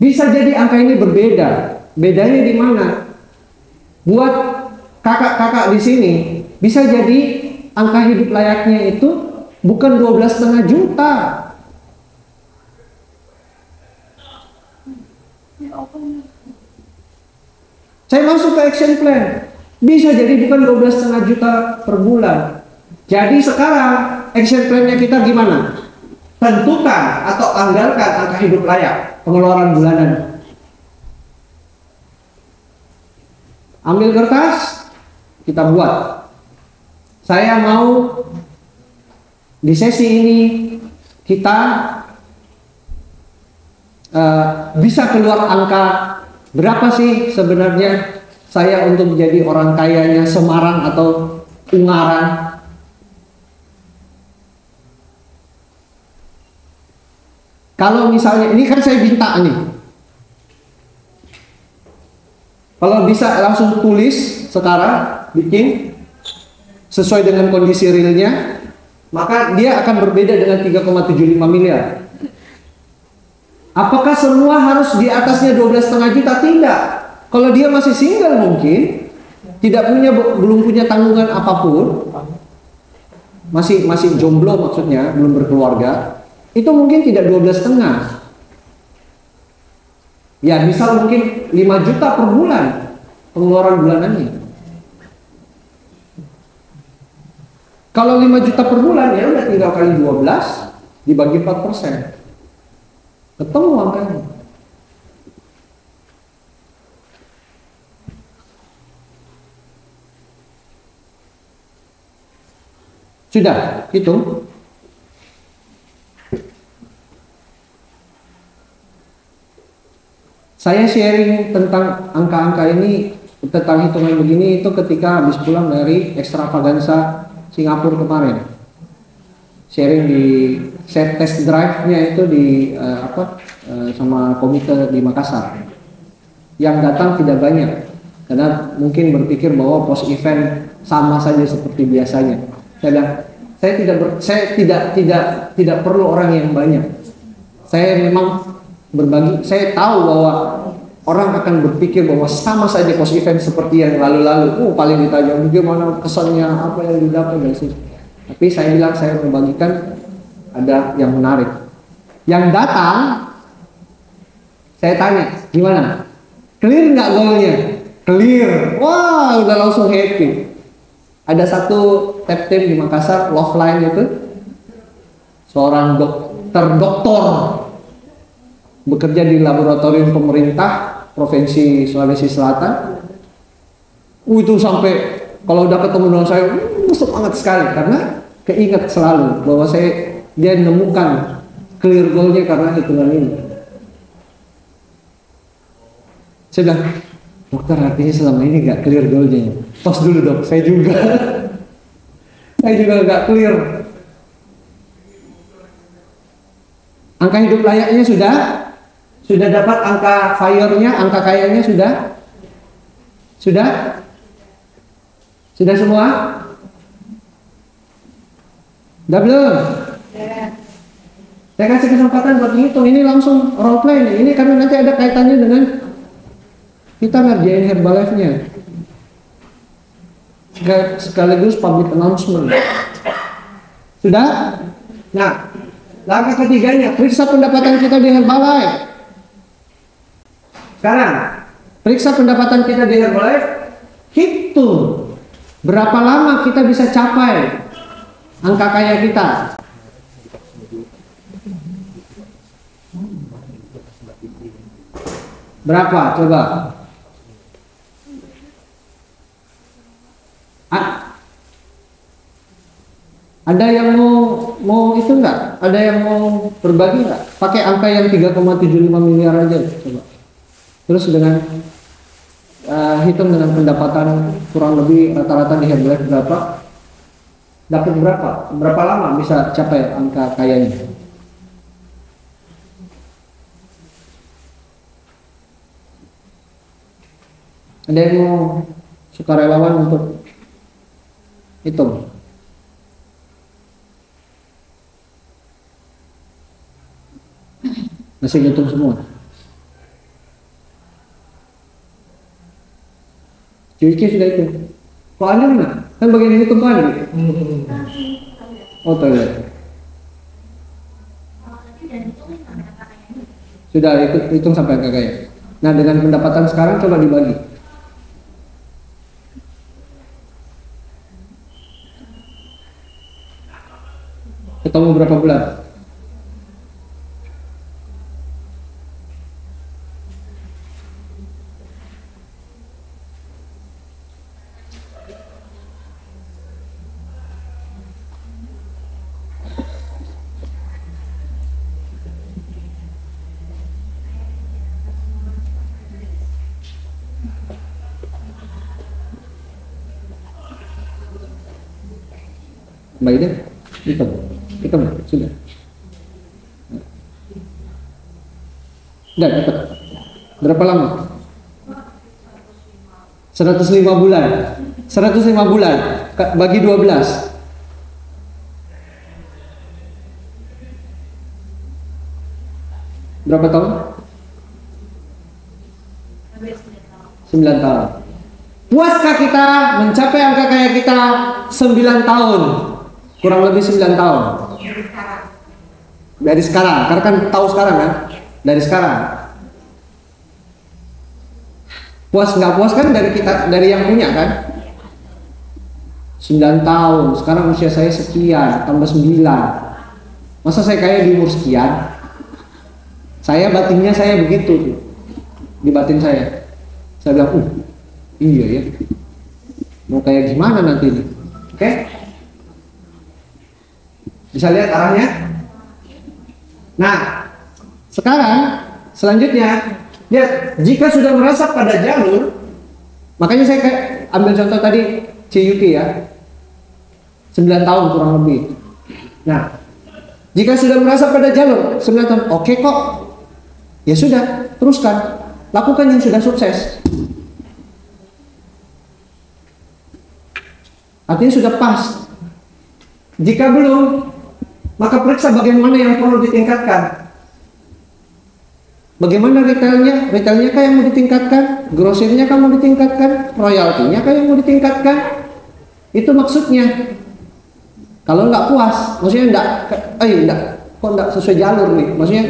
Bisa jadi angka ini berbeda. Bedanya di mana? Buat kakak-kakak di sini, bisa jadi angka hidup layaknya itu bukan 12,5 juta. Saya masuk ke action plan, bisa jadi bukan 12,5 juta per bulan. Jadi sekarang action plan-nya kita gimana? Tentukan atau anggarkan angka hidup layak, pengeluaran bulanan. Ambil kertas, kita buat. Saya mau di sesi ini kita bisa keluar angka berapa sih sebenarnya saya untuk menjadi orang kayanya Semarang atau Ungaran. Kalau misalnya, ini kan saya minta nih, kalau bisa langsung tulis sekarang, bikin sesuai dengan kondisi realnya, maka dia akan berbeda dengan 3,75 miliar. Apakah semua harus di atasnya 12,5 juta? Tidak. Kalau dia masih single mungkin, belum punya tanggungan apapun, masih jomblo maksudnya, belum berkeluarga, itu mungkin tidak 12,5. Ya, misal mungkin 5 juta per bulan pengeluaran bulanannya. Kalau 5 juta per bulan, ya udah tinggal kali 12 dibagi 4%. Ketemu angkanya. Sudah, hitung. Saya sharing tentang angka-angka ini, tentang hitungan begini itu ketika habis pulang dari ekstravaganza Singapura kemarin. Sharing di set test drive-nya itu di sama komite di Makassar. Yang datang tidak banyak Karena mungkin berpikir bahwa post event sama saja seperti biasanya. Saya tidak perlu orang yang banyak. Saya memang berbagi. Saya tahu bahwa orang akan berpikir bahwa sama saja post event seperti yang lalu-lalu. Paling ditanya bagaimana kesannya, apa yang didapat dari sini. Tapi saya bilang saya membagikan ada yang menarik. Yang datang, saya tanya, gimana? Clear nggak goalnya? Clear. Wah, udah langsung happy. Ada satu tap team di Makassar, Love Line itu, seorang dokter bekerja di laboratorium pemerintah Provinsi Sulawesi Selatan. Itu sampai kalau udah ketemu dengan saya, semangat sekali karena keinget selalu bahwa dia menemukan clear goalnya karena hitungan ini. Saya bilang, dokter artinya selama ini nggak clear goalnya. Tos dulu dok, saya juga nggak clear. Angka hidup layaknya sudah dapat, angka fire-nya, angka kayanya sudah semua? Udah belum? Saya kasih kesempatan buat ngitung. Ini langsung role play nih. Ini karena nanti ada kaitannya dengan kita ngerjain Herbalife-nya. Sekaligus public announcement. Sudah? Nah, langkah ketiganya, periksa pendapatan kita di Herbalife. Sekarang, periksa pendapatan kita di Herbalife. Hitung berapa lama kita bisa capai angka kaya kita. Berapa? Coba. Ada yang mau itu enggak? Ada yang mau berbagi enggak? Pakai angka yang 3,75 miliar aja coba. Terus dengan hitung dengan pendapatan kurang lebih rata-rata di Herbalife berapa? Dapat berapa? Berapa lama bisa capai angka kayanya? Ada yang mau sukarelawan untuk hitung? Masih hitung semua? Cuci sudah itu. Kok Anda mana? Kan bagian ini hitung Anda. Oh toilet. Sudah hitung sampai angka kaya. Nah dengan pendapatan sekarang coba dibagi. Ketemu berapa bulan? Mbak Ida, hitung sudah. Udah dapat. Berapa lama? 105 bulan. 105 bulan bagi 12. Berapa tahun? 9 tahun. Puaskah kita mencapai angka kaya kita 9 tahun? Kurang lebih 9 tahun. Dari sekarang, karena kan tahu sekarang kan? Dari sekarang. Puas nggak puas kan dari kita, dari yang punya kan? 9 tahun, sekarang usia saya sekian, tambah 9. Masa saya kaya di umur sekian? Saya batinnya saya begitu. Di batin saya. Saya bilang, iya ya. Mau kayak gimana nanti ini? Oke? Bisa lihat arahnya? Nah, sekarang selanjutnya, lihat jika sudah merasap pada jalur, makanya saya ambil contoh tadi Ciyuki ya, 9 tahun kurang lebih. Nah, jika sudah merasap pada jalur 9 tahun, oke kok, ya sudah, teruskan, lakukan yang sudah sukses. Artinya sudah pas. Jika belum, maka periksa bagaimana yang perlu ditingkatkan. Bagaimana retailnya? Retailnya kah yang mau ditingkatkan? Grosirnya kah mau ditingkatkan? Royaltinya kah yang mau ditingkatkan? Itu maksudnya. Kalau nggak puas, maksudnya kok nggak sesuai jalur nih? Maksudnya,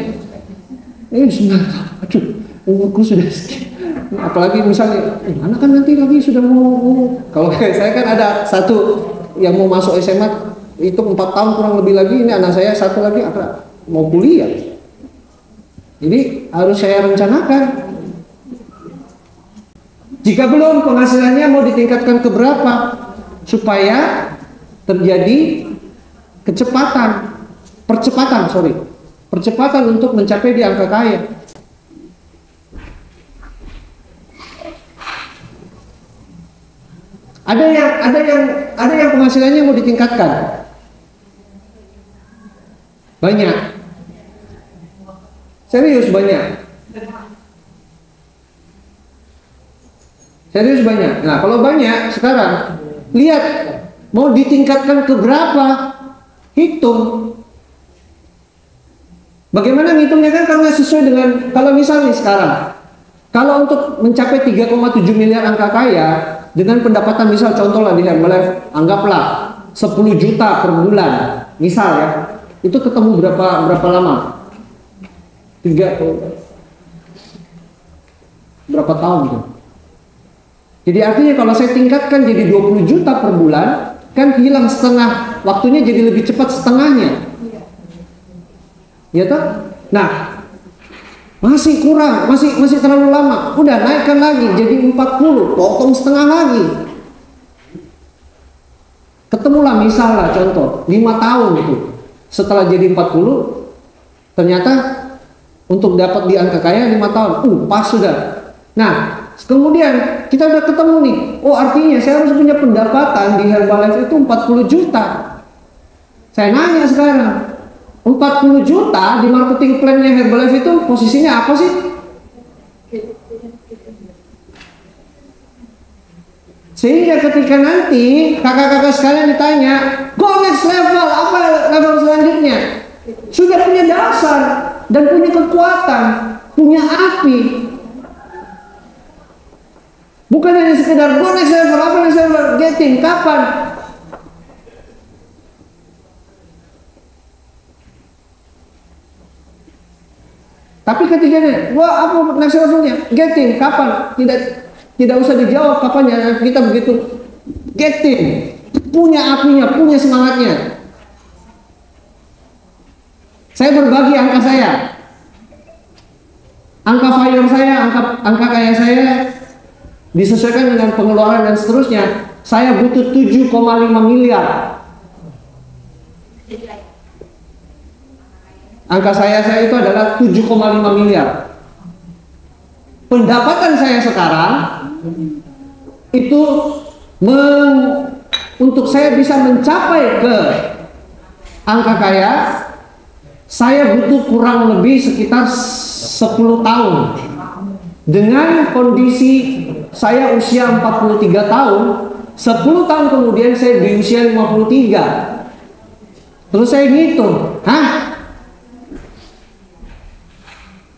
ini sudah, aduh, umurku sudah sekian. Apalagi misalnya, mana kan nanti lagi sudah mau. Kalau saya kan ada satu yang mau masuk SMA itu 4 tahun kurang lebih lagi. Ini anak saya satu lagi mau kuliah. Jadi harus saya rencanakan. Jika belum, penghasilannya mau ditingkatkan ke berapa supaya terjadi percepatan untuk mencapai di angka kaya. Ada yang penghasilannya mau ditingkatkan. Banyak. Serius banyak. Nah, kalau banyak sekarang lihat mau ditingkatkan ke berapa? Hitung. Bagaimana ngitungnya kan karena sesuai dengan kalau misalnya sekarang kalau untuk mencapai 3,7 miliar angka kaya dengan pendapatan misal contoh lah di Herbalife anggaplah 10 juta per bulan misal ya, itu ketemu berapa lama? Berapa tahun tuh? Jadi artinya kalau saya tingkatkan jadi 20 juta per bulan, kan hilang setengah, waktunya jadi lebih cepat setengahnya. Ya toh? Nah, masih kurang, masih terlalu lama. Udah naikkan lagi jadi 40, potong setengah lagi. Ketemulah misal lah contoh 5 tahun itu. Setelah jadi 40, ternyata untuk dapat di angka kaya 5 tahun. Pas sudah. Nah, kemudian kita udah ketemu nih. Oh, artinya saya harus punya pendapatan di Herbalife itu 40 juta. Saya nanya sekarang, 40 juta di marketing plan-nya Herbalife itu posisinya apa sih? Sehingga ketika nanti kakak-kakak sekalian ditanya, go next level, apa level selanjutnya? Sudah punya dasar dan punya kekuatan, punya api. Bukan hanya sekedar go next level, apa next level, getting, kapan? Tapi ketika wah apa next levelnya, getting, kapan? Tidak usah dijawab kapannya, kita begitu getting, punya apinya, punya semangatnya. Saya berbagi angka saya, angka fire saya, angka kaya saya disesuaikan dengan pengeluaran dan seterusnya. Saya butuh 7,5 miliar. Angka saya itu adalah 7,5 miliar. Pendapatan saya sekarang itu untuk saya bisa mencapai ke angka kaya, saya butuh kurang lebih sekitar 10 tahun. Dengan kondisi saya usia 43 tahun, 10 tahun kemudian saya di usia 53. Terus saya ngitung,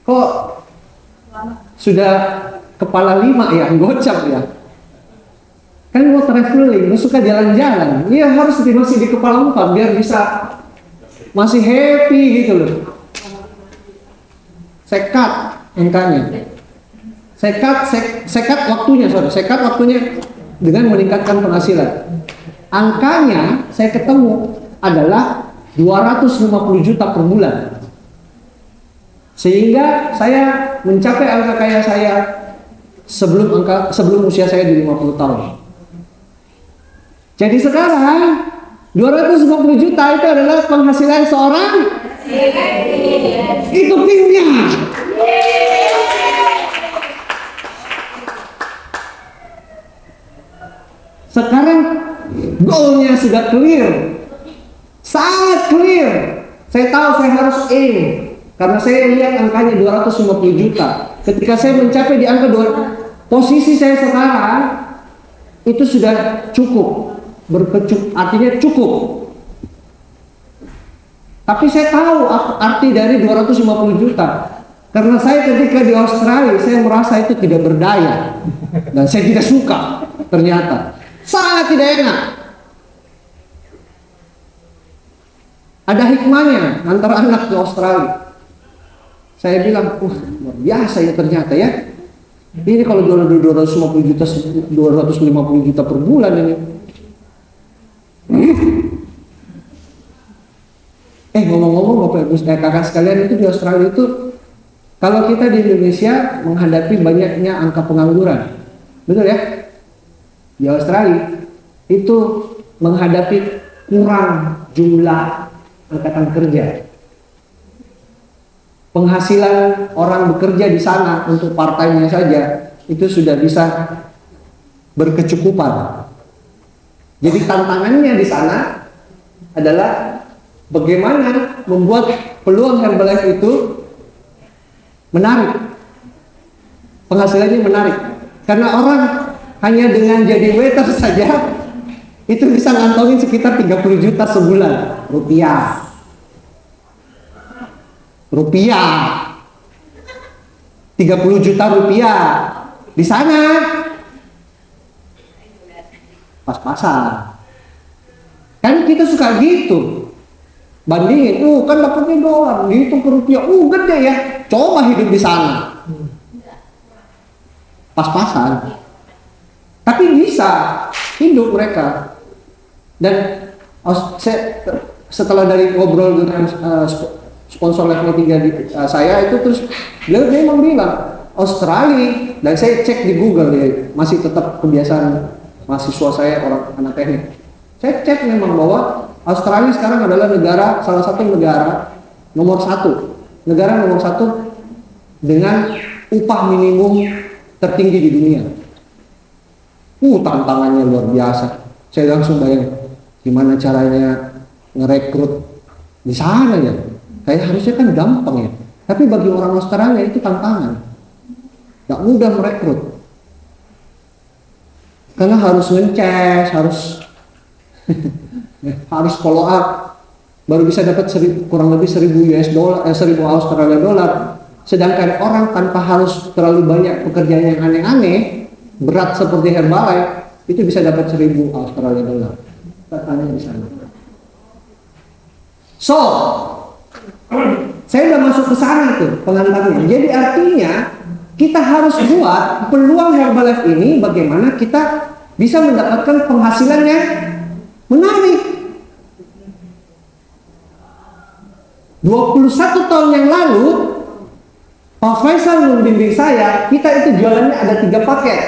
kok sudah kepala 5 ya, gocap ya. Kan mau traveling, mau suka jalan-jalan, ya harus masih di kepala 4 biar bisa masih happy gitu loh. Sekat angkanya, sekat waktunya dengan meningkatkan penghasilan. Angkanya saya ketemu adalah 250 juta per bulan. Sehingga saya mencapai angka kaya saya sebelum usia saya di 50 tahun. Jadi sekarang 250 juta itu adalah penghasilan seorang itu timnya. Sekarang goalnya sudah clear, sangat clear. Saya tahu saya harus aim. Karena saya lihat angkanya 250 juta. Ketika saya mencapai di angka 2, posisi saya sekarang itu sudah cukup. artinya cukup. Tapi saya tahu arti dari 250 juta. Karena saya ketika di Australia, saya merasa itu tidak berdaya. Dan saya tidak suka, ternyata. Sangat tidak enak. Ada hikmahnya antara anak di Australia. Saya bilang, luar biasa ya ternyata ya. Ini kalau jual 250 juta, 250 juta per bulan ini. Ngomong-ngomong Bapak Ibu kakak sekalian, itu di Australia itu, kalau kita di Indonesia menghadapi banyaknya angka pengangguran, betul ya? Di Australia itu menghadapi kurang jumlah angkatan kerja. Penghasilan orang bekerja di sana untuk part-time-nya saja itu sudah bisa berkecukupan. Jadi tantangannya di sana adalah bagaimana membuat peluang Herbalife itu menarik, penghasilannya menarik. Karena orang hanya dengan jadi waiter saja itu bisa ngantongin sekitar 30 juta sebulan rupiah. 30 juta rupiah di sana pas-pasan. Kan kita suka gitu, bandingin, kan dapatnya dolar, dihitung ke rupiah, gede ya. Coba hidup di sana, pas-pasan. Tapi bisa hidup mereka. Dan setelah dari ngobrol dengan sponsor level 3 saya itu, terus dia memang bilang Australia, dan saya cek di Google ya, masih tetap kebiasaan mahasiswa saya, orang anak teknik. Saya cek memang bahwa Australia sekarang adalah salah satu negara nomor satu dengan upah minimum tertinggi di dunia. Tantangannya luar biasa. Saya langsung bayang gimana caranya ngerekrut di sana ya. Kayak harusnya kan gampang ya. Tapi bagi orang Australia itu tantangan. Gak mudah merekrut. Karena harus ngecas, harus follow up, baru bisa dapat kurang lebih 1000 Australia dolar. Sedangkan orang tanpa harus terlalu banyak pekerjaan yang aneh-aneh, berat seperti Herbalife, itu bisa dapat 1000 Australia dolar. Tantangannya di sana. So, saya udah masuk ke sana tuh pengantarnya. Jadi artinya kita harus buat peluang Herbalife ini bagaimana kita bisa mendapatkan penghasilan yang menarik. 21 tahun yang lalu Pak Faisal membimbing saya, kita itu jualannya ada 3 paket.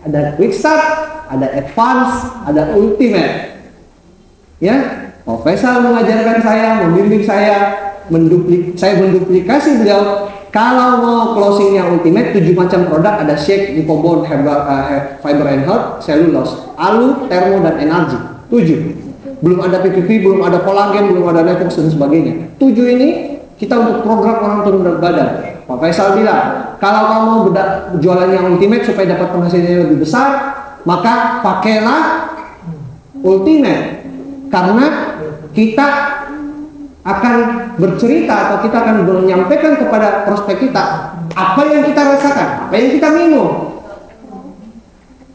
Ada Quick Start, ada Advance, ada Ultimate. Ya, Pak Faisal mengajarkan saya, membimbing saya, saya menduplikasi beliau. Kalau mau closingnya Ultimate, 7 macam produk, ada Shake, Lipobond, Fiber and Health, Cellulose, Alu, Thermo, dan Energy. 7. Belum ada PPP, belum ada kolagen, belum ada Nevox dan sebagainya. 7 ini kita untuk program orang turun berat badan. Pak Faisal bilang, kalau kamu jualan yang Ultimate supaya dapat penghasilannya lebih besar, maka pakailah Ultimate. Karena kita akan bercerita atau kita akan menyampaikan kepada prospek kita apa yang kita rasakan, apa yang kita minum.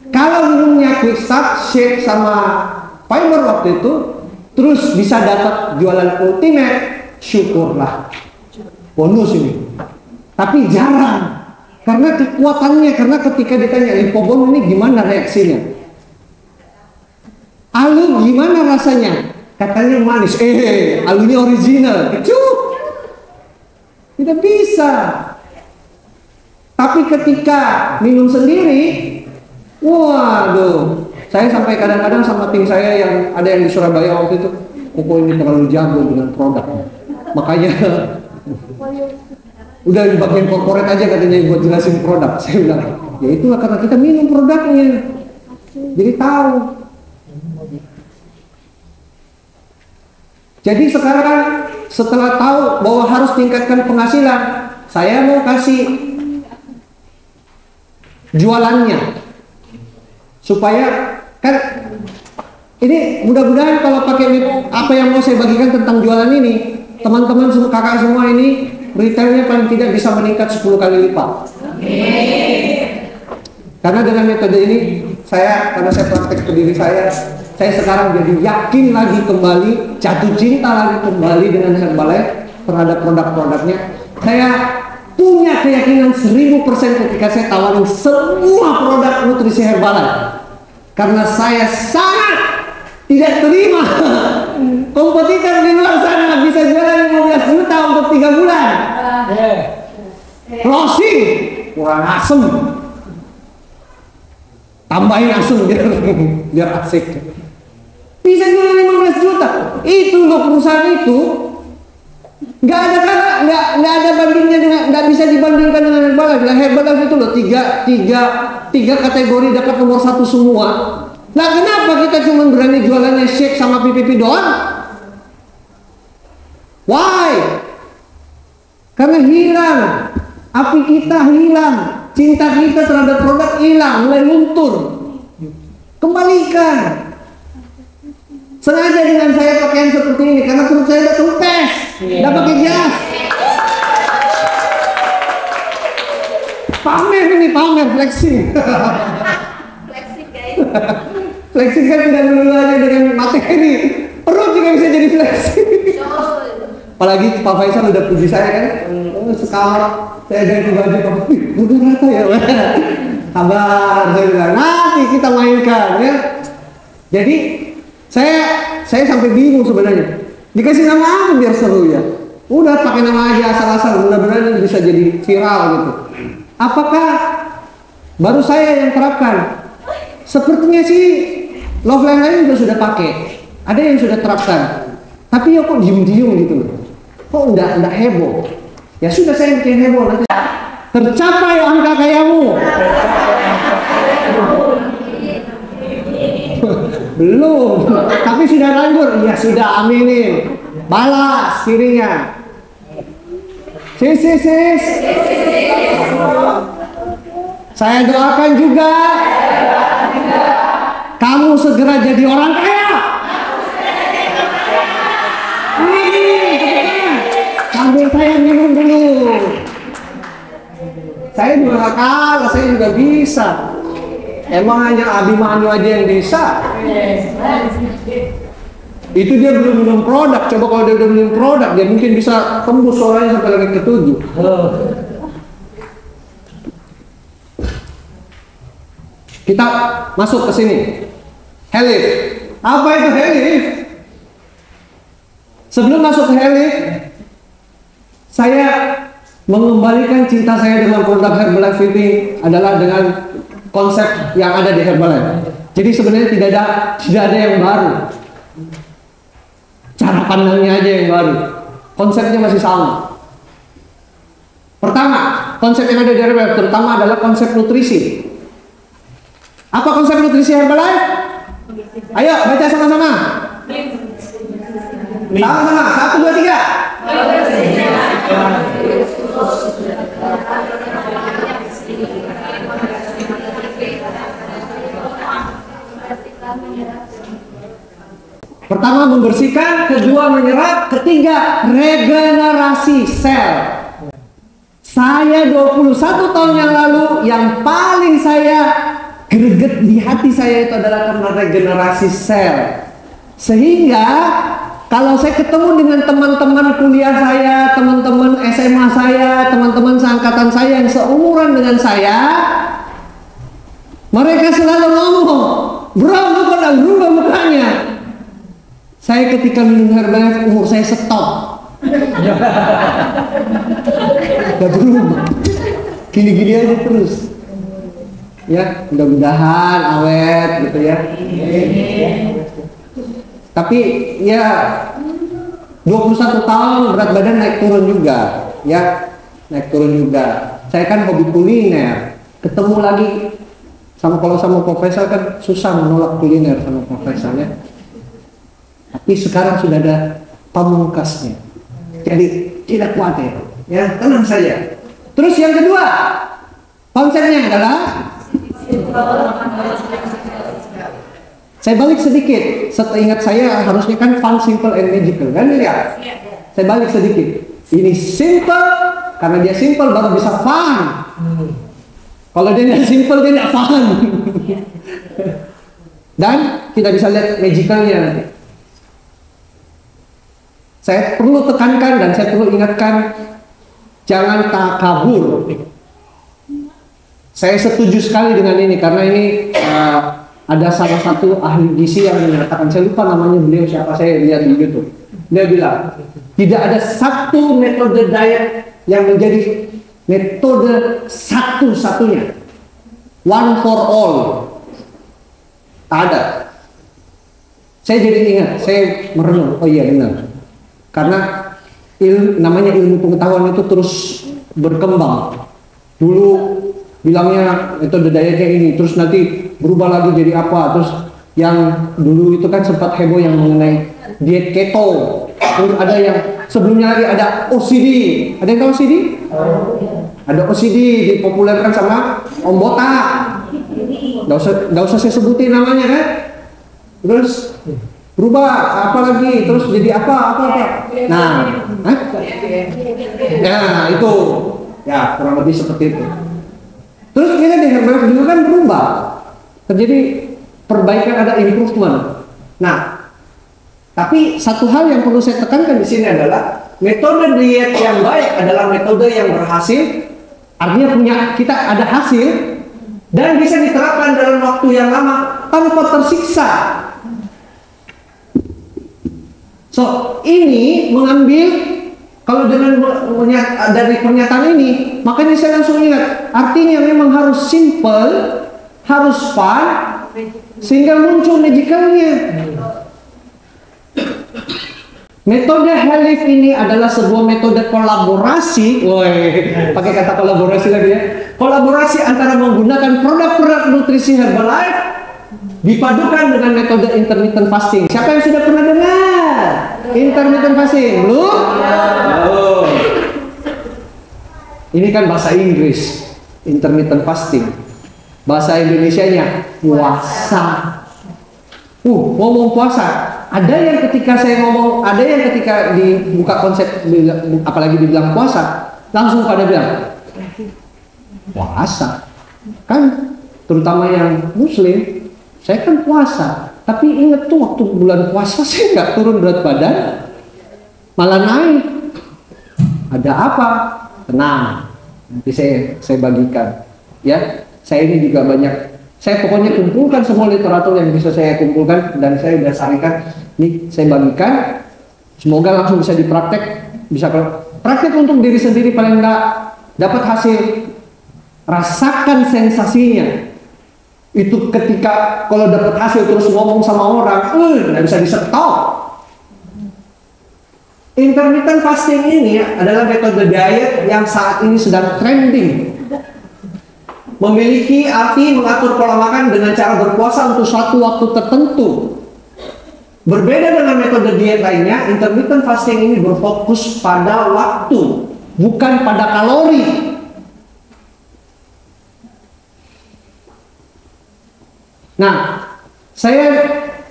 Kalau minumnya Quick Start, Shake sama Fiber waktu itu, terus bisa dapat jualan Ultimate, syukurlah, bonus ini. Tapi jarang, karena kekuatannya, karena ketika ditanya Lipobond ini gimana reaksinya, Alu gimana rasanya, katanya manis, alunya original, tidak bisa. Tapi ketika minum sendiri, waduh, saya sampai kadang-kadang sama tim saya yang ada yang di Surabaya waktu itu, ini terlalu jago dengan produk, makanya udah di bagian corporate aja katanya buat jelasin produk. Saya bilang, ya itulah karena kita minum produknya, jadi tahu. Jadi sekarang setelah tahu bahwa harus tingkatkan penghasilan, saya mau kasih jualannya supaya kan Ini mudah-mudahan kalau pakai apa yang mau saya bagikan tentang jualan ini, teman-teman kakak semua ini retailnya paling tidak bisa meningkat 10 kali lipat. Karena dengan metode ini karena saya praktek ke diri saya sekarang jadi yakin lagi kembali, jatuh cinta lagi kembali dengan Herbalife terhadap produk-produknya. Saya punya keyakinan 1000% ketika saya tawarin semua produk nutrisi Herbalife. Karena saya sangat tidak terima kompetitor di luar sana bisa jualan 15 juta untuk 3 bulan. Closing kurang asem. Tambahin asem biar asik. Bisa jualan 15 juta. Itu loh perusahaan itu nggak ada bandingnya dengan, nggak bisa dibandingkan dengan Herbalife. Herbalife itu loh tiga kategori dapat nomor 1 semua. Nah kenapa kita cuma berani jualannya shake sama PPP doang? Why? Karena hilang, api kita hilang, cinta kita terhadap produk hilang, mulai luntur. Kembalikan. Sengaja dengan saya pakaian seperti ini karena perut saya udah kempes, udah pakai jas. Pamer ini, pamer flexing. Flexing guys. Flexing kan tidak melulu aja dengan materi, perut juga bisa jadi flexing. Apalagi Pak Faisal udah puji saya kan, sekarang saya ganti baju, udah rata ya. Sabar, saya bilang nanti kita mainkan ya. Jadi saya sampai bingung sebenarnya. Dikasih nama apa biar seru ya? Udah pakai nama aja asal-asal, mudah-mudahan bisa jadi viral gitu. Apakah baru saya yang terapkan? Sepertinya sih Loveline lain juga sudah pakai. Ada yang sudah terapkan. Tapi ya kok diem-diem gitu loh. Kok enggak heboh? Ya sudah saya bikin heboh nanti. Tercapai angka kayamu. Belum, tapi sudah lanjut. Ya sudah, aminin. Balas kirinya. Sis. Saya doakan juga kamu segera jadi orang kaya. Amin. Sambil saya minum dulu. Saya juga gak kalah, saya juga bisa. Emang hanya Abimanyu aja yang bisa. Itu dia belum minum produk. Coba kalau dia udah minum produk, dia mungkin bisa tembus suaranya sampai level ke-7. Kita masuk ke sini. Helif. Apa itu Helif? Sebelum masuk ke Helif, saya mengembalikan cinta saya dengan produk Herbalife ini adalah dengan konsep yang ada di Herbalife. Jadi sebenarnya tidak ada yang baru. Cara pandangnya aja yang baru. Konsepnya masih sama. Pertama, konsep yang ada di Herbalife terutama adalah konsep nutrisi. Apa konsep nutrisi Herbalife? Ayo baca sama-sama. Sama-sama. 1, 2, 3. Pertama membersihkan, kedua menyerap, ketiga regenerasi sel. Saya 21 tahun yang lalu yang paling saya greget di hati saya itu adalah karena regenerasi sel. Sehingga kalau saya ketemu dengan teman-teman kuliah saya, teman-teman SMA saya, teman-teman seangkatan saya yang seumuran dengan saya, mereka selalu ngomong, "Bro, lu pada berubah mukanya." Saya ketika minum Herbalife umur saya stop. Gak berubah. Gini-gini aja terus. Ya, mudah-mudahan awet gitu ya. Tapi ya 21 tahun berat badan naik turun juga, ya. Naik turun juga. Saya kan hobi kuliner. Ketemu lagi kalau sama profesor kan susah menolak kuliner sama profesor ya. Tapi sekarang sudah ada pamungkasnya. Jadi tidak khawatir, ya, tenang saja. Terus yang kedua, konsepnya adalah Saya balik sedikit. Seingat saya harusnya kan fun, simple, and magical kan lihat. Saya balik sedikit. Ini simple karena dia simple baru bisa fun. Kalau dia tidak simple dia tidak fun. Dan kita bisa lihat magicalnya nanti. Saya perlu tekankan dan saya perlu ingatkan, jangan takabur. Saya setuju sekali dengan ini karena ini ada salah satu ahli gizi yang menyatakan, saya lupa namanya beliau siapa, saya lihat di YouTube. Dia bilang tidak ada satu metode diet yang menjadi metode satu-satunya, one for all. Tak ada. Saya jadi ingat, saya merenung, oh iya benar. Karena namanya ilmu pengetahuan itu terus berkembang. Dulu bilangnya metode dietnya ini, terus nanti berubah lagi jadi apa, terus yang dulu itu kan sempat heboh yang mengenai diet keto, terus ada yang sebelumnya lagi ada OCD. Ada yang tahu OCD? Ada OCD dipopulerkan sama Om Botak. Nggak usah saya sebutin namanya kan. Terus berubah apa lagi, terus jadi apa. Nah itu ya kurang lebih seperti itu. Terus kita dengar dulu kan berubah, terjadi perbaikan, ada improvement. Nah, tapi satu hal yang perlu saya tekankan di sini adalah metode diet yang baik adalah metode yang berhasil. Artinya kita ada hasil dan bisa diterapkan dalam waktu yang lama tanpa tersiksa. So, ini mengambil, kalau dengan dari pernyataan ini, makanya saya langsung ingat, artinya memang harus simple, harus fun, sehingga muncul magicalnya. Metode Halif ini adalah sebuah metode kolaborasi, pakai kata kolaborasi lagi ya, kolaborasi antara menggunakan produk-produk nutrisi Herbalife dipadukan dengan metode intermittent fasting. Siapa yang sudah pernah dengar intermittent fasting? Belum? Oh. Ini kan bahasa Inggris, intermittent fasting. Bahasa Indonesianya puasa. Ngomong puasa. Ada yang ketika saya ngomong, ada yang ketika dibuka konsep, apalagi dibilang puasa, langsung pada bilang puasa. Kan terutama yang Muslim, saya kan puasa. Tapi ingat tuh waktu bulan puasa saya nggak turun berat badan, malah naik. Ada apa? Tenang, nanti saya bagikan. Ya, saya ini juga banyak. Saya pokoknya kumpulkan semua literatur yang bisa saya kumpulkan dan saya sudah saringkan. Nih saya bagikan. Semoga langsung bisa dipraktek, bisa praktek untuk diri sendiri, paling nggak dapat hasil. Rasakan sensasinya. Itu ketika kalau dapat hasil terus ngomong sama orang, nggak bisa di-stop. Intermittent fasting ini adalah metode diet yang saat ini sedang trending. Memiliki arti mengatur pola makan dengan cara berpuasa untuk suatu waktu tertentu. Berbeda dengan metode diet lainnya, intermittent fasting ini berfokus pada waktu, bukan pada kalori. Nah, saya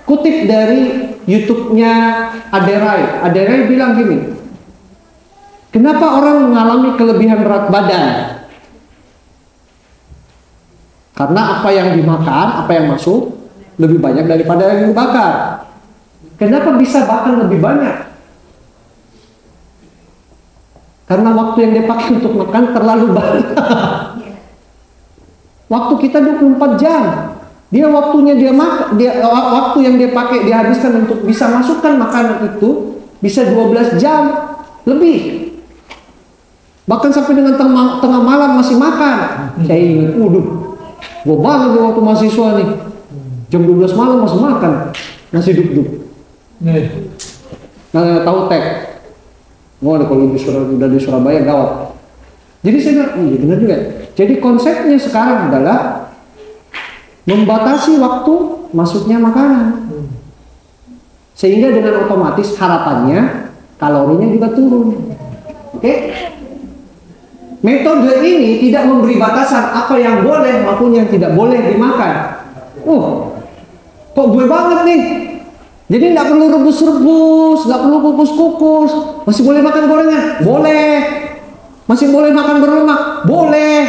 kutip dari YouTube-nya Aderai. Aderai bilang gini, kenapa orang mengalami kelebihan berat badan? Karena apa yang dimakan, apa yang masuk lebih banyak daripada yang dibakar. Kenapa bisa bahkan lebih banyak? Karena waktu yang dia pakai untuk makan terlalu banyak. Waktu kita 24 jam. Waktu yang dia pakai, dia habiskan untuk bisa masukkan makanan itu bisa 12 jam lebih. Bahkan sampai dengan tengah malam masih makan. Saya ingat, gue banget waktu mahasiswa nih, jam 12 malam masih makan nasi duk-duk. Nah, tahu tek. Kalau udah di Surabaya gawat. Jadi saya bilang, iya benar juga. Jadi konsepnya sekarang adalah membatasi waktu masuknya makanan. Sehingga dengan otomatis harapannya kalorinya juga turun. Oke? Metode ini tidak memberi batasan apa yang boleh maupun yang tidak boleh dimakan. Kok gue banget nih? Jadi nggak perlu rebus-rebus, nggak perlu kukus-kukus. Masih boleh makan gorengan? Boleh. Masih boleh makan berlemak? Boleh.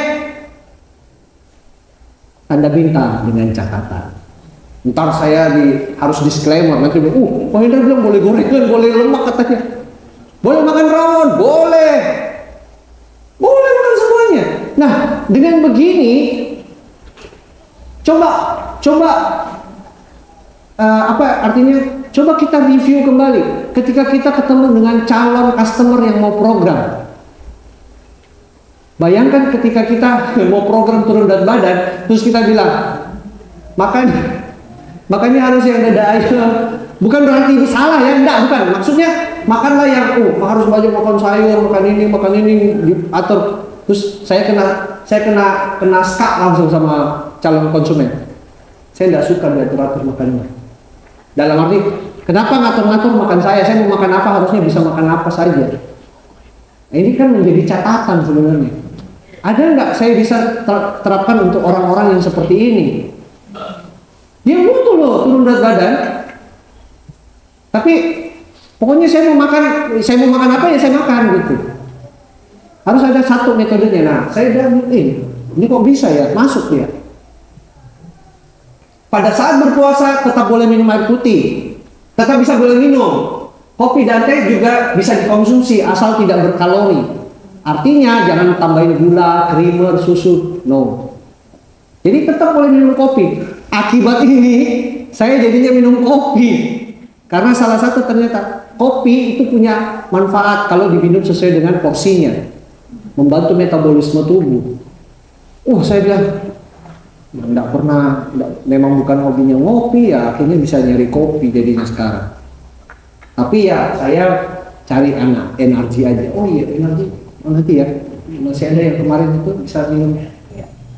Anda minta dengan catatan. Ntar saya harus disclaimer nanti. Pak Hendra bilang boleh gorengan, boleh lemak katanya. Boleh makan rawon? Boleh. Boleh makan semuanya. Nah, dengan begini, coba apa artinya? Coba kita review kembali ketika kita ketemu dengan calon customer yang mau program. Bayangkan ketika kita mau program turun berat badan, terus kita bilang makanya harus yang dada aja. Bukan berarti ini salah ya, enggak, bukan. Maksudnya makanlah yang harus banyak makan sayur, makan ini diatur. Terus saya kena skak langsung sama calon konsumen. Saya enggak suka diatur-atur makannya. Dalam arti, kenapa ngatur-ngatur makan saya? Saya mau makan apa harusnya bisa makan apa saja. Nah, ini kan menjadi catatan sebenarnya. Ada nggak saya bisa terapkan untuk orang-orang yang seperti ini? Dia butuh loh turun berat badan, tapi pokoknya saya mau makan apa ya saya makan gitu. Harus ada satu metodenya. Nah, saya bilang ini kok bisa ya masuk ya. Pada saat berpuasa tetap boleh minum air putih, tetap bisa boleh minum. Kopi dan teh juga bisa dikonsumsi asal tidak berkalori. Artinya jangan tambahin gula, creamer, susu, no. Jadi tetap boleh minum kopi. Akibat ini saya jadinya minum kopi karena salah satu ternyata kopi itu punya manfaat kalau diminum sesuai dengan porsinya, membantu metabolisme tubuh. Saya bilang memang bukan hobinya ngopi ya, akhirnya bisa nyari kopi jadinya sekarang. Tapi ya saya cari energi aja. Oh iya energi, nanti ya masih ada yang kemarin itu bisa minum,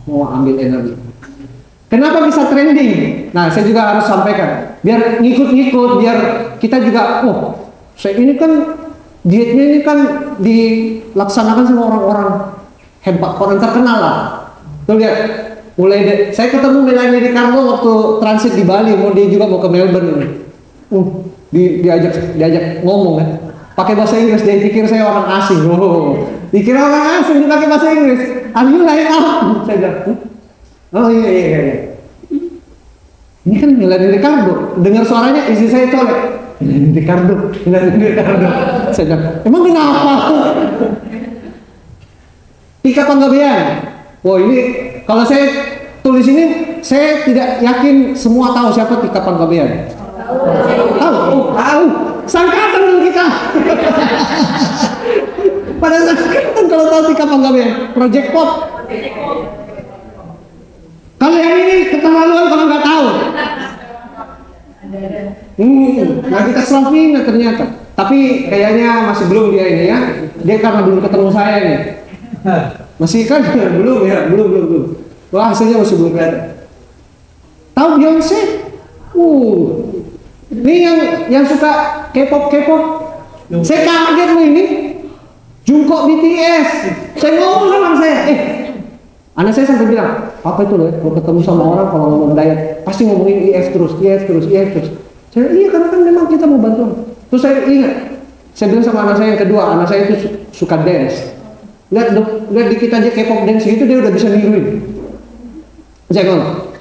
mau ambil energi. Kenapa bisa trending? Nah saya juga harus sampaikan, biar ngikut-ngikut, biar kita juga, saya ini kan dietnya ini kan dilaksanakan sama orang-orang hebat, orang terkenal lah. Tuh lihat. Saya ketemu Melanie Ricardo waktu transit di Bali, dia juga mau ke Melbourne ini. Diajak ngomong kan, pakai bahasa Inggris. Dia pikir saya orang asing. Dikira orang asing dipakai bahasa Inggris. Ambil lain saya bilang, oh iya. Ini kan Melanie Ricardo. Dengar suaranya istri saya colek. Melanie Ricardo. Saya bilang, emang kenapa? Tika Panggabean. Ini kalau saya tulis ini, saya tidak yakin semua tahu siapa Tika Panggabean. Tahu. Sangkatan dong kita. Pada sangkatan kalau tahu Tika Panggabean, Project Pop. Kalau yang ini keterlaluan kalau nggak tahu. Nah kita Slavina ternyata. Tapi kayaknya masih belum dia ini ya. Dia karena belum ketemu saya nih. Masih kan belum. Wah hasilnya masih belum kelihatan. Tahu Beyonce? Ini yang suka K-pop. Saya kaget loh ini. Jungkook BTS. Saya ngomong sama saya, anak saya sampai bilang, apa itu loh? Kalau ketemu sama orang kalau ngomong diet pasti ngomongin IF terus. Saya iya karena kan memang kita mau bantu. Terus saya ingat, saya bilang sama anak saya yang kedua, anak saya itu suka dance. Lihat dikit aja K-pop dance gitu dia udah bisa niruin. Saya ngomong,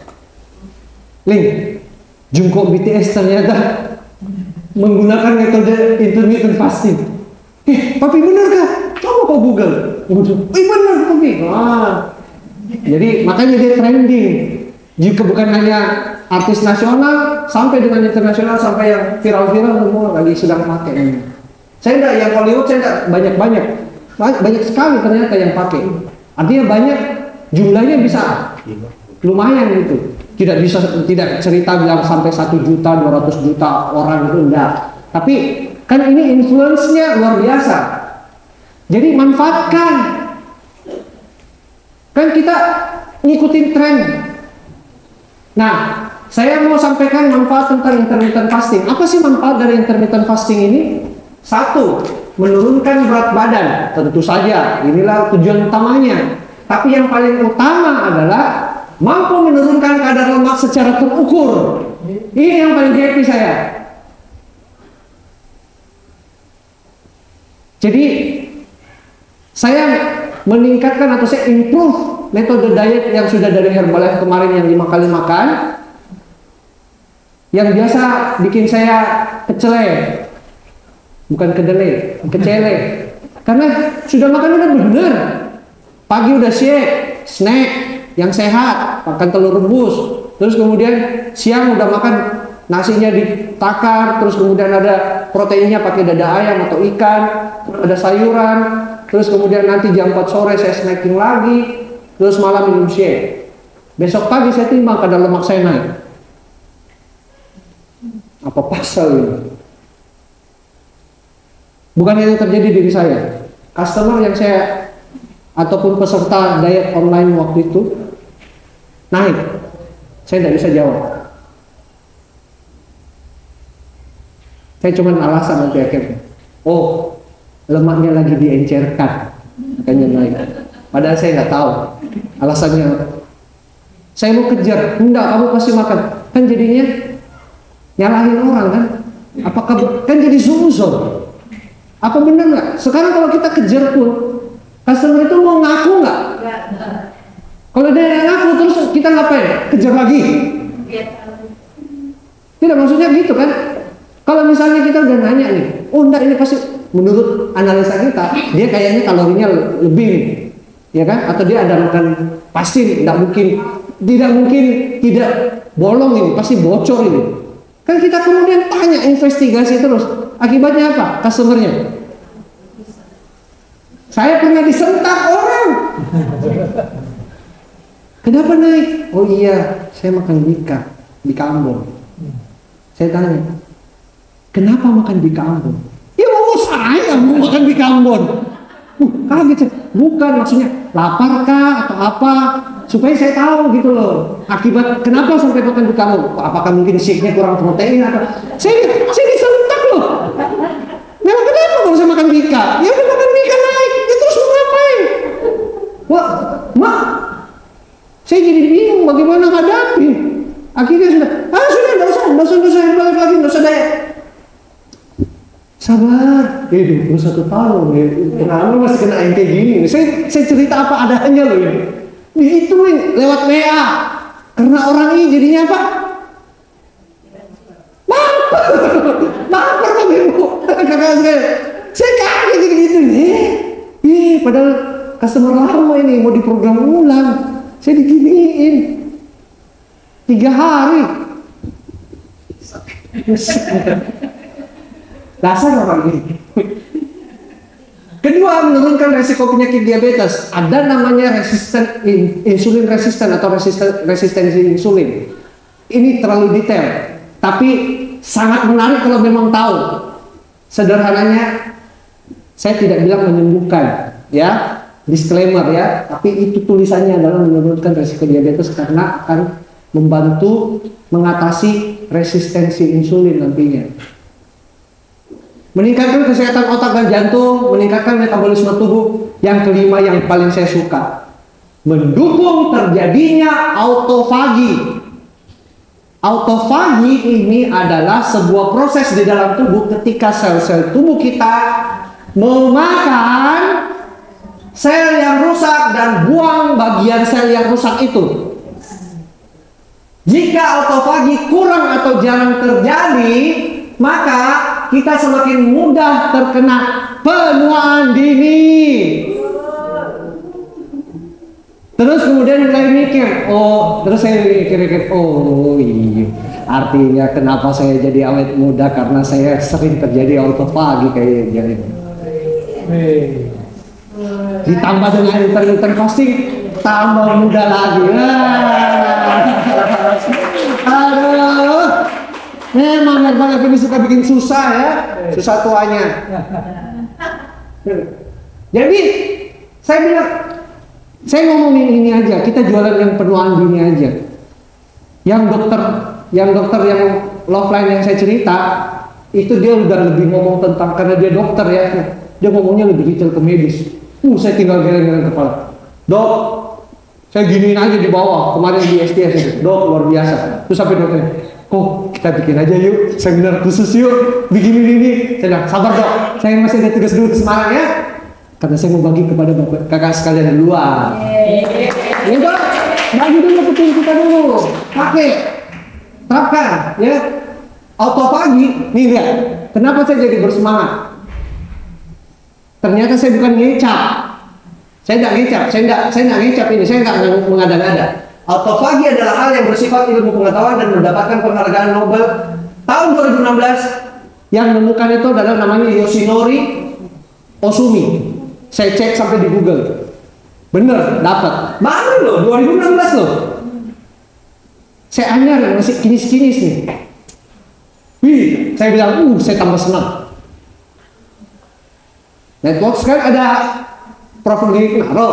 Link, Jungkook BTS ternyata menggunakan metode intermittent fasting. Papi bener kah? Coba kau Google. Bener papi. Jadi makanya dia trending. Jika bukan hanya artis nasional, sampai dengan internasional, sampai yang viral-viral semua lagi sedang pakai. Saya enggak, yang Hollywood saya enggak banyak sekali ternyata yang pakai. Artinya banyak, jumlahnya bisa lumayan gitu. Tidak cerita bilang sampai 1 juta, 200 juta orang itu enggak. Tapi kan ini influence-nya luar biasa. Jadi manfaatkan. Kan kita ngikutin tren. Nah, saya mau sampaikan manfaat tentang intermittent fasting. Apa sih manfaat dari intermittent fasting ini? 1, menurunkan berat badan. Tentu saja, inilah tujuan utamanya. Tapi yang paling utama adalah mampu menurunkan kadar lemak secara terukur. Ini yang paling happy saya. Jadi saya meningkatkan atau saya improve metode diet yang sudah dari Herbalife kemarin yang 5 kali makan, yang biasa bikin saya kecele, bukan kedele, kecele, karena sudah makan udah bener. Pagi udah shake, snack yang sehat, makan telur rebus, terus kemudian siang udah makan nasinya ditakar, terus kemudian ada proteinnya pakai dada ayam atau ikan, terus ada sayuran, terus kemudian nanti jam 4 sore saya snacking lagi, terus malam minum shake. Besok pagi saya timbang kadar lemak saya naik. Apa pasal ini? Bukan itu terjadi di diri saya. Customer yang saya ataupun peserta diet online waktu itu naik. Saya tidak bisa jawab. Saya cuma alasan nanti akhirnya. Oh, lemaknya lagi diencerkan, makanya naik. Padahal saya nggak tahu alasannya. Saya mau kejar, enggak, kamu pasti makan. Kan jadinya nyalahin orang kan? Apakah kan jadi suzon? Apa benar nggak? Sekarang kalau kita kejar pun, customer itu mau ngaku nggak? Kalau dia nggak ngaku terus kita ngapain? Kejar lagi? Tidak, maksudnya gitu kan? Kalau misalnya kita udah nanya nih, oh enggak, ini pasti menurut analisa kita dia kayaknya kalorinya lebih nih, ya kan? Atau dia ada makan, pasti tidak mungkin tidak bolong ini, pasti bocor ini. Kan kita kemudian tanya, investigasi terus, akibatnya apa? Customernya. Saya pernah disentak orang. Kenapa naik? Oh iya, saya makan bika Ambon. Saya tanya, kenapa makan bika Ambon? Ya mau saya mau makan bika Ambon. Kaget saya. Bukan, maksudnya lapar kah atau apa? Supaya saya tahu gitu loh. Akibat kenapa sampai makan bika Ambon? Apakah mungkin shake-nya kurang protein atau? Saya disentak loh. Memang kenapa kalau saya makan bika? Ya udah makan bika naik. Ya terus mau ngapain? Wah, mak, saya jadi bingung bagaimana hadapi. Akhirnya sudah, nggak usah balik lagi, nggak usah diet. Sabar, 21 tahun, kenapa masih kena yang kayak gini? Saya cerita apa adanya loh ini. Dihituin lewat WA, karena orang ini jadinya apa? Baper kok ibu. Karena saya kaget gitu nih. Padahal customer lama ini mau diprogram ulang, saya diginiin 3 hari. Dasar orang ini. Kedua, menurunkan resiko penyakit diabetes. Ada namanya insulin resisten atau resistensi insulin. Ini terlalu detail, tapi sangat menarik kalau memang tahu. Sederhananya, saya tidak bilang menyembuhkan, ya, disclaimer ya. Tapi itu tulisannya adalah menurunkan resiko diabetes karena akan membantu mengatasi resistensi insulin nantinya. Meningkatkan kesehatan otak dan jantung, meningkatkan metabolisme tubuh. Yang kelima yang paling saya suka, mendukung terjadinya autofagi. Autofagi ini adalah sebuah proses di dalam tubuh ketika sel-sel tubuh kita memakan sel yang rusak dan buang bagian sel yang rusak itu. Jika autofagi kurang atau jarang terjadi, maka kita semakin mudah terkena penuaan dini. Terus kemudian mulai mikir, terus saya mikir, oh iya, artinya kenapa saya jadi awet muda karena saya sering terjadi autofagi kayak gini. Ditambah dengan intermittent fasting, tambah muda lagi. Aduh, memang Herbalife ini suka bikin susah ya, susah tuanya. Jadi saya bilang, saya ngomongin ini aja, kita jualan yang penuaan dini aja. Yang dokter yang love line yang saya cerita, itu dia udah lebih ngomong tentang, karena dia dokter ya, dia ngomongnya lebih detail ke medis. Saya tinggal geleng-geleng kepala. Dok, Saya giniin aja di bawah, kemarin di STS itu, dok luar biasa. Terus sampai dokternya, kok kita bikin aja yuk, seminar khusus yuk, bikin ini. Saya bilang, sabar dok, saya masih ada tugas dulu semangat ya. Karena saya mau bagi kepada bapak, kakak sekalian di luar. Ini dok, bagi dulu betul kita dulu, pakai, terapkan, ya. Autopagi, nih lihat, kenapa saya jadi bersemangat? Ternyata saya bukan ngecap. Saya tidak ngecap, saya tidak ngecap ini, saya tidak mengada-ngada. Autofagi adalah hal yang bersifat ilmu pengetahuan dan mendapatkan penghargaan Nobel tahun 2016. Yang menemukan itu adalah namanya Yoshinori Osumi. Saya cek sampai di Google. Bener, dapat. Baru loh, 2016 loh. Saya anyar, masih kinis-kinis nih. Wih, saya bilang, saya tambah senang. Network kan ada Prof. Naro.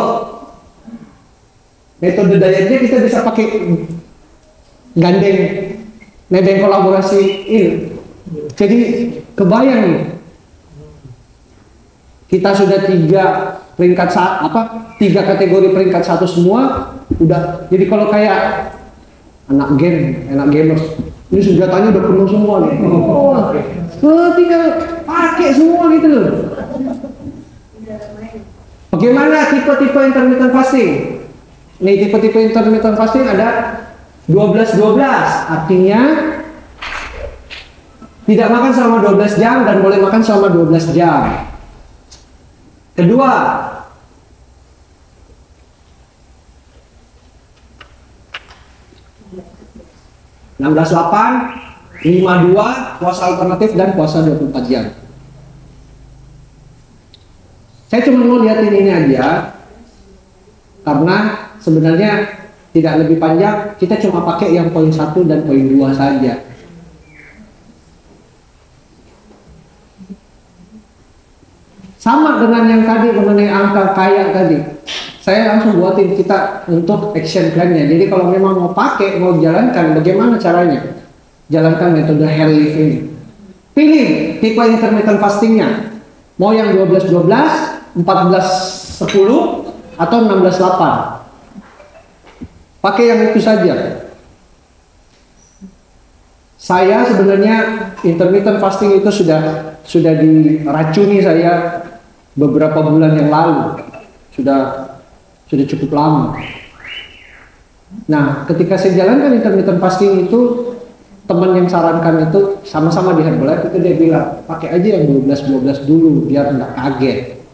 Metode dietnya kita bisa pakai gandeng, nebeng kolaborasi ini. Jadi kebayang nih, kita sudah tiga kategori peringkat 1 semua. Udah. Jadi kalau kayak anak gamers, ini senjatanya udah penuh semua nih. Tinggal pakai semua gitu loh. Bagaimana tipe-tipe intermittent fasting? Nih tipe-tipe intermittent fasting ada 12-12, artinya tidak makan selama 12 jam dan boleh makan selama 12 jam. Kedua, 16-8, 5-2, puasa alternatif dan puasa 24 jam. Saya cuma mau lihatin ini aja, karena sebenarnya tidak lebih panjang, kita cuma pakai yang poin 1 dan poin 2 saja. Sama dengan yang tadi mengenai angka kaya tadi, saya langsung buatin kita untuk action plan-nya. Jadi kalau memang mau pakai, mau jalankan, bagaimana caranya? Jalankan metode Herleaf ini. Pilih tipe intermittent fastingnya. Mau yang 12-12, 14-10 atau 16-8. Pakai yang itu saja. Saya sebenarnya intermittent fasting itu sudah diracuni saya beberapa bulan yang lalu. Sudah cukup lama. Nah, ketika saya jalankan intermittent fasting itu, teman yang sarankan itu sama-sama di Herbalife itu dia bilang, pakai aja yang 12-12 dulu biar nggak kaget.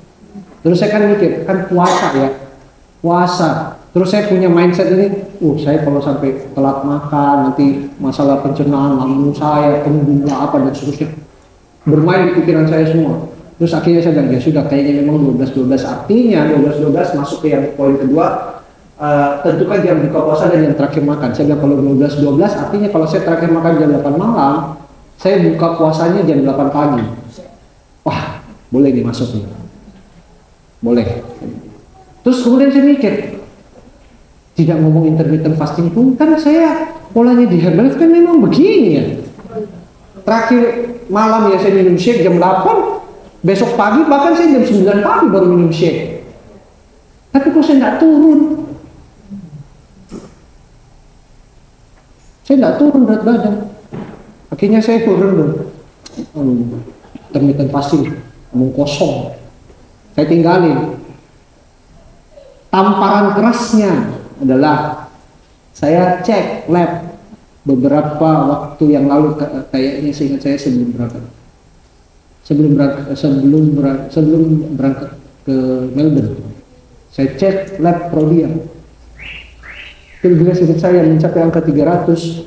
Terus saya kan mikir, kan puasa ya, puasa. Terus saya punya mindset ini, saya kalau sampai telat makan, nanti masalah pencernaan lambung saya, pembuluh apa dan seterusnya, bermain di pikiran saya semua. Terus akhirnya saya bilang, ya sudah, kayaknya memang 12-12, artinya 12-12 masuk ke yang poin kedua, tentukan jam buka puasa dan jam terakhir makan. Saya bilang kalau 12-12, artinya kalau saya terakhir makan jam 8 malam, saya buka puasanya jam 8 pagi. Wah, boleh nih masuk nih. Boleh. Terus kemudian saya mikir, tidak ngomong intermittent fasting pun kan saya polanya di Herbalife kan memang begini ya. Terakhir malam ya saya minum shake jam 8, besok pagi bahkan saya jam 9 pagi baru minum shake. Tapi kok saya nggak turun? Saya nggak turun berat badan. Akhirnya saya turun dong. Intermittent fasting, ngomong kosong. Saya tinggalin. Tamparan kerasnya adalah saya cek lab beberapa waktu yang lalu, kayaknya seingat saya sebelum berangkat ke Melbourne. Saya cek lab Prodia. Triglyceride saya mencapai angka 300.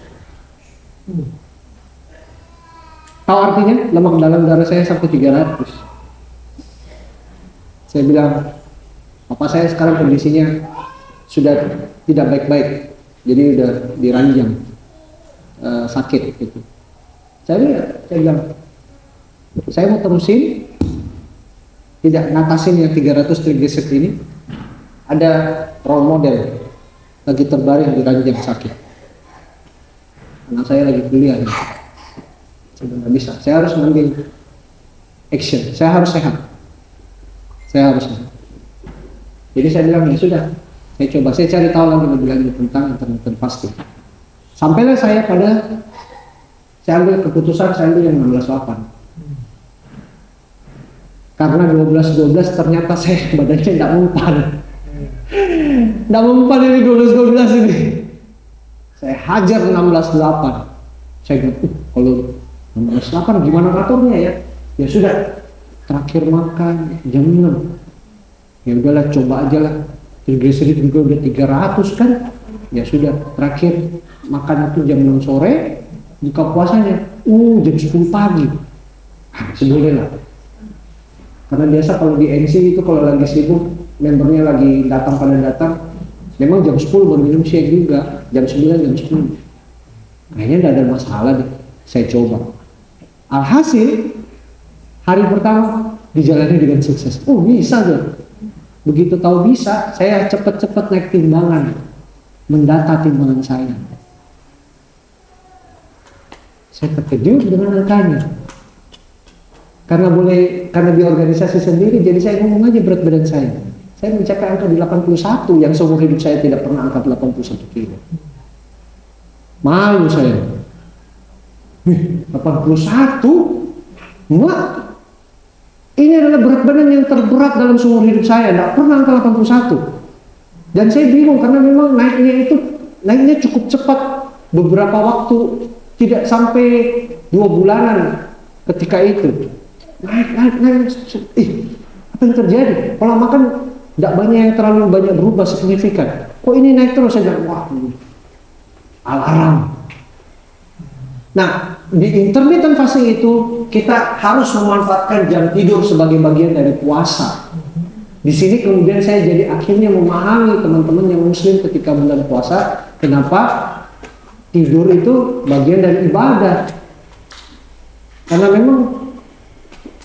Tahu artinya? Lemak dalam darah saya sampai 300. Saya bilang, papa saya sekarang kondisinya sudah tidak baik-baik, jadi udah diranjang, sakit gitu. Saya bilang, saya mau terusin, tidak ngatasin yang 300 triglyceride ini. Ada role model lagi terbaring diranjang sakit. Anak saya lagi kuliah, saya nggak bisa. Saya harus ngambil action. Saya harus sehat. Jadi saya bilang, ya sudah, saya cari tahu lagi lebih lanjut tentang intermittent fasting. Sampailah saya ambil keputusan, saya ambil yang 16/8. Karena 12/12 ternyata saya badannya tidak mempan. Tidak mempan ini 12/12 ini. Saya hajar 16/8. Saya bilang, kalau 16/8 gimana aturnya ya? Ya sudah, terakhir makan jam 6. Ya udahlah, coba aja lah. Triglycerid juga udah 300 kan. Ya sudah, terakhir makan itu jam 6 sore, buka puasanya jam 10 pagi. Seboleh lah. Karena biasa kalau di NC itu kalau lagi sibuk, membernya lagi datang, memang jam 10 baru minum shake juga, jam 9, jam 10. Kayaknya tidak ada masalah deh, saya coba. Alhasil, hari pertama dijalani dengan sukses. Bisa deh. Begitu tahu bisa, saya cepat-cepat naik timbangan, mendata timbangan saya. Saya terkejut dengan angkanya. Karena di organisasi sendiri, jadi saya ngomong aja berat badan saya. Saya mencapai angka di 81, yang seumur hidup saya tidak pernah angkat 81 kilo. Malu saya. 81? Enggak. Ini adalah berat badan yang terberat dalam seumur hidup saya. Tidak pernah angka 81. Dan saya bingung karena memang naiknya cukup cepat. Beberapa waktu, tidak sampai 2 bulanan ketika itu. Naik. Apa yang terjadi? Pola makan tidak terlalu banyak berubah signifikan. Kok ini naik terus? Saya bilang, wah, alarm. Nah, di intermittent fasting itu kita harus memanfaatkan jam tidur sebagai bagian dari puasa. Di sini kemudian saya jadi akhirnya memahami teman-teman yang muslim ketika bulan puasa, kenapa tidur itu bagian dari ibadah. Karena memang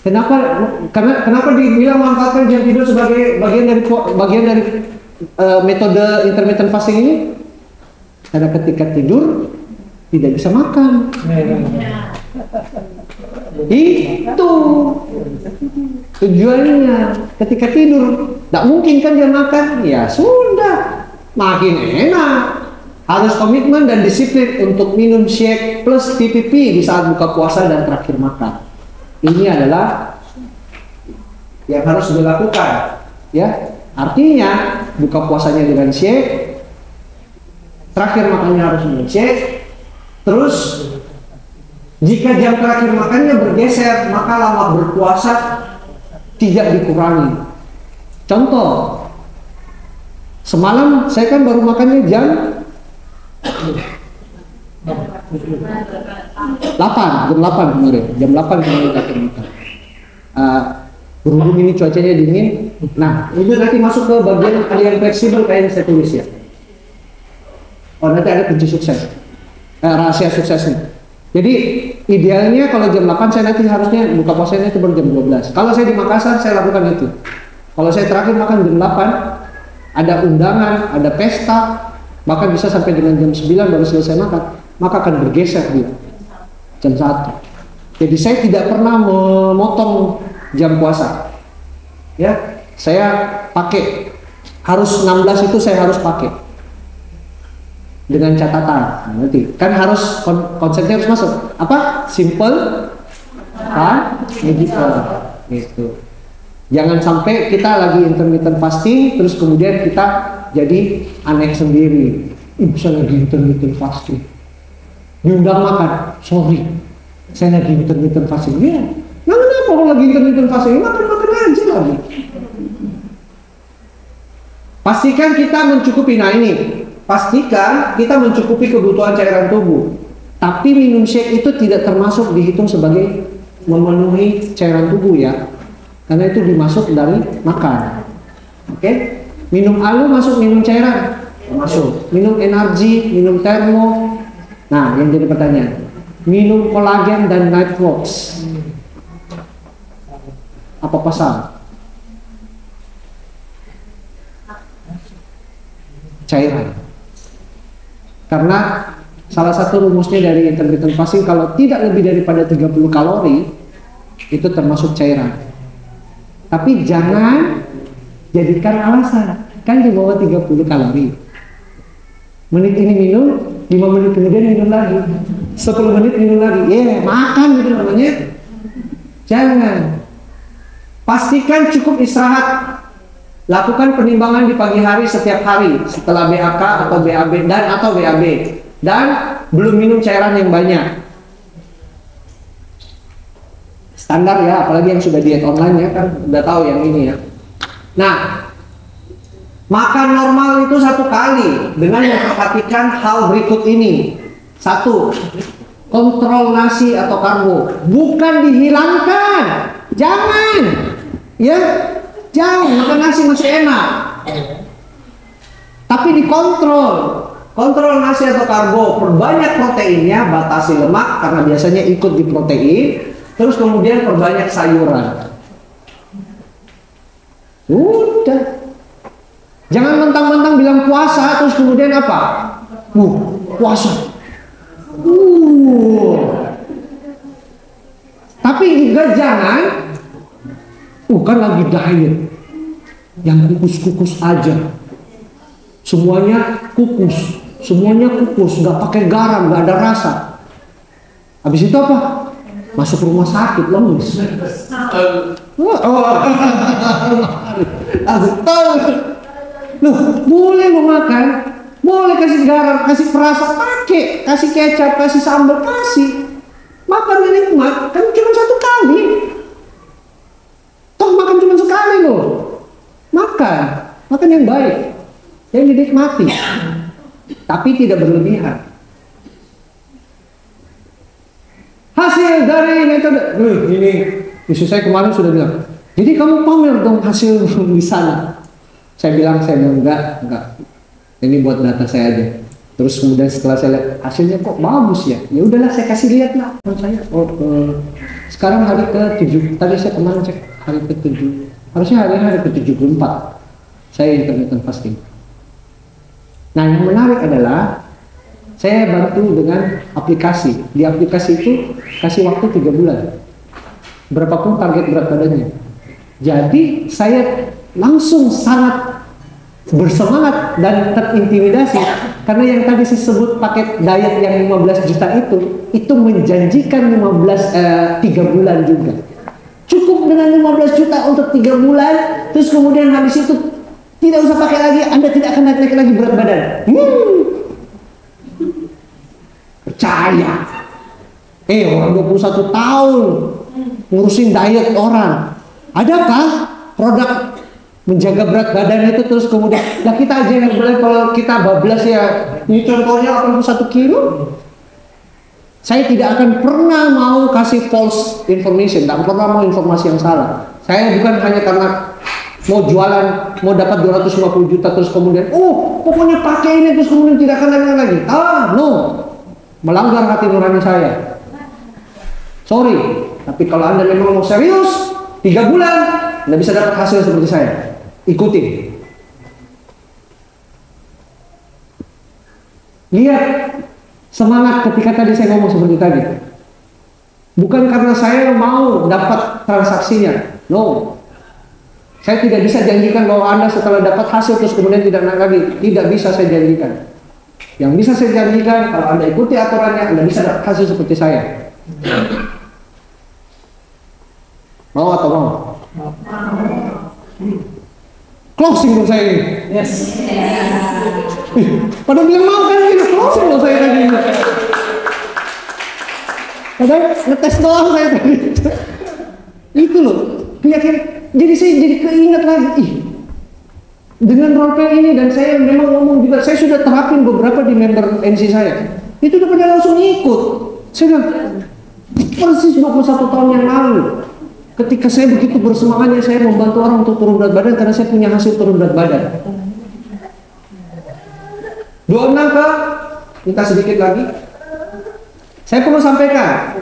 kenapa dibilang manfaatkan jam tidur sebagai bagian dari metode intermittent fasting ini? Karena ketika tidur tidak bisa makan. Itu tujuannya. Ketika tidur tidak mungkin kan dia makan. Ya sudah, makin enak. Harus komitmen dan disiplin untuk minum shake plus TPP di saat buka puasa dan terakhir makan. Ini adalah yang harus dilakukan, ya. Artinya buka puasanya dengan shake, terakhir makannya harus minum shake. Terus jika jam terakhir makannya bergeser, maka lama berpuasa tidak dikurangi. Contoh, semalam saya kan baru makannya jam 8 kemarin, jam 8 kemarin terakhir makan. Berhubung ini cuacanya dingin, nah itu nanti masuk ke bagian yang fleksibel kayak yang saya tulis ya. Nanti ada kunci sukses, rahasia suksesnya. Jadi idealnya kalau jam 8 saya nanti harusnya buka puasanya itu baru jam 12. Kalau saya di Makassar saya lakukan itu. Kalau saya terakhir makan jam 8, ada undangan, ada pesta, bahkan bisa sampai dengan jam 9 baru selesai makan, maka akan bergeser dia jam 1. Jadi saya tidak pernah memotong jam puasa. Ya, saya pakai harus 16 itu saya harus pakai dengan catatan. Nanti kan harus konsepnya harus masuk. Apa? Simple, fun, magical. Gitu. Jangan sampai kita lagi intermittent fasting terus kemudian kita jadi aneh sendiri. Bisa lagi intermittent fasting. Diundang makan, sorry, saya lagi intermittent fasting. Ya, nah kenapa kalau lagi intermittent fasting? Makan aja lagi. Pastikan kita mencukupi. Nah ini, pastikan kita mencukupi kebutuhan cairan tubuh. Tapi minum shake itu tidak termasuk dihitung sebagai memenuhi cairan tubuh ya, karena itu dimasuk dari makan. Oke? Minum alu masuk minum cairan? Masuk. Minum energi, minum termo. Nah, yang jadi pertanyaan, minum kolagen dan Nightworks apa pasal? Cairan. Karena salah satu rumusnya dari intermittent fasting, kalau tidak lebih daripada 30 kalori itu termasuk cairan. Tapi jangan jadikan alasan. kan di bawah 30 kalori. Menit ini minum, 5 menit kemudian minum lagi, 10 menit minum lagi. Makan gitu namanya. Jangan. Pastikan cukup istirahat. Lakukan penimbangan di pagi hari setiap hari setelah BAK atau BAB atau BAB, dan belum minum cairan yang banyak. Standar ya, apalagi yang sudah diet online ya kan udah tahu yang ini ya. Nah, makan normal itu 1 kali dengan memperhatikan hal berikut ini. 1. Kontrol nasi atau karbo, bukan dihilangkan. Jangan. Ya. Jangan, makan nasi masih enak. Tapi dikontrol. Kontrol nasi atau karbo, perbanyak proteinnya, batasi lemak karena biasanya ikut di protein. Terus kemudian perbanyak sayuran. Udah. Jangan mentang-mentang bilang puasa terus kemudian apa? Puasa. Tapi juga jangan kan lagi diet, yang kukus-kukus aja, semuanya kukus, nggak pakai garam, nggak ada rasa. Habis itu apa? Masuk rumah sakit, lemes. Loh, boleh lo makan, boleh kasih garam, kasih perasa, pakai, kasih kecap, kasih sambal, kasih. Makan yang nikmat, kan cuma 1 kali. Toh makan cuma sekali loh. Makan yang baik, yang dinikmati, tapi tidak berlebihan. Hasil dari metode ini, istri saya kemarin sudah bilang, jadi kamu pamer dong hasil di sana. Saya bilang enggak. Ini buat data saya aja. Terus kemudian setelah saya lihat hasilnya kok bagus ya, ya udahlah saya kasih lihat lah. Saya sekarang hari ke-7, tadi saya kemarin cek hari ke-7, harusnya hari ke-74 saya intermittent fasting. Nah yang menarik adalah saya bantu dengan aplikasi. Di aplikasi itu kasih waktu 3 bulan, berapapun target berat badannya. Jadi saya langsung sangat bersemangat dan terintimidasi karena yang tadi saya sebut paket diet yang 15 juta itu menjanjikan 3 bulan juga. Cukup dengan 15 juta untuk 3 bulan, terus kemudian habis itu tidak usah pakai lagi, Anda tidak akan naik lagi berat badan. Percaya. Orang 21 tahun ngurusin diet orang. Adakah produk menjaga berat badan itu terus kemudian kita aja yang boleh, kalau kita bablas ya, ini contohnya 81 kilo. Saya tidak akan pernah mau kasih false information, tidak pernah mau informasi yang salah. Saya bukan hanya karena mau jualan, mau dapat 250 juta terus kemudian pokoknya pakai ini terus kemudian tidak akan lagi. No, melanggar hati nurani saya. Sorry, tapi kalau Anda memang mau serius 3 bulan Anda bisa dapat hasil seperti saya. Ikuti. Lihat semangat ketika tadi saya ngomong seperti tadi. Bukan karena saya mau dapat transaksinya. No. Saya tidak bisa janjikan bahwa Anda setelah dapat hasil terus kemudian tidak naik lagi. Tidak bisa saya janjikan. Yang bisa saya janjikan kalau Anda ikuti aturannya, Anda bisa dapat hasil seperti saya. Mau atau mau? Closing dong saya ini. Yes. Pada bilang mau kan ini closing dong saya tadi. Padahal ngetes doang saya tadi. Itu loh. Jadi saya jadi keinget lagi. Dengan roleplay ini dan saya memang ngomong juga, saya sudah terapin beberapa di member NC saya. Itu udah pada langsung ikut. Saya bilang persis 21 tahun yang lalu. Ketika saya begitu bersemangatnya saya membantu orang untuk turun berat badan karena saya punya hasil turun berat badan. 26 minta sedikit lagi. Saya perlu sampaikan,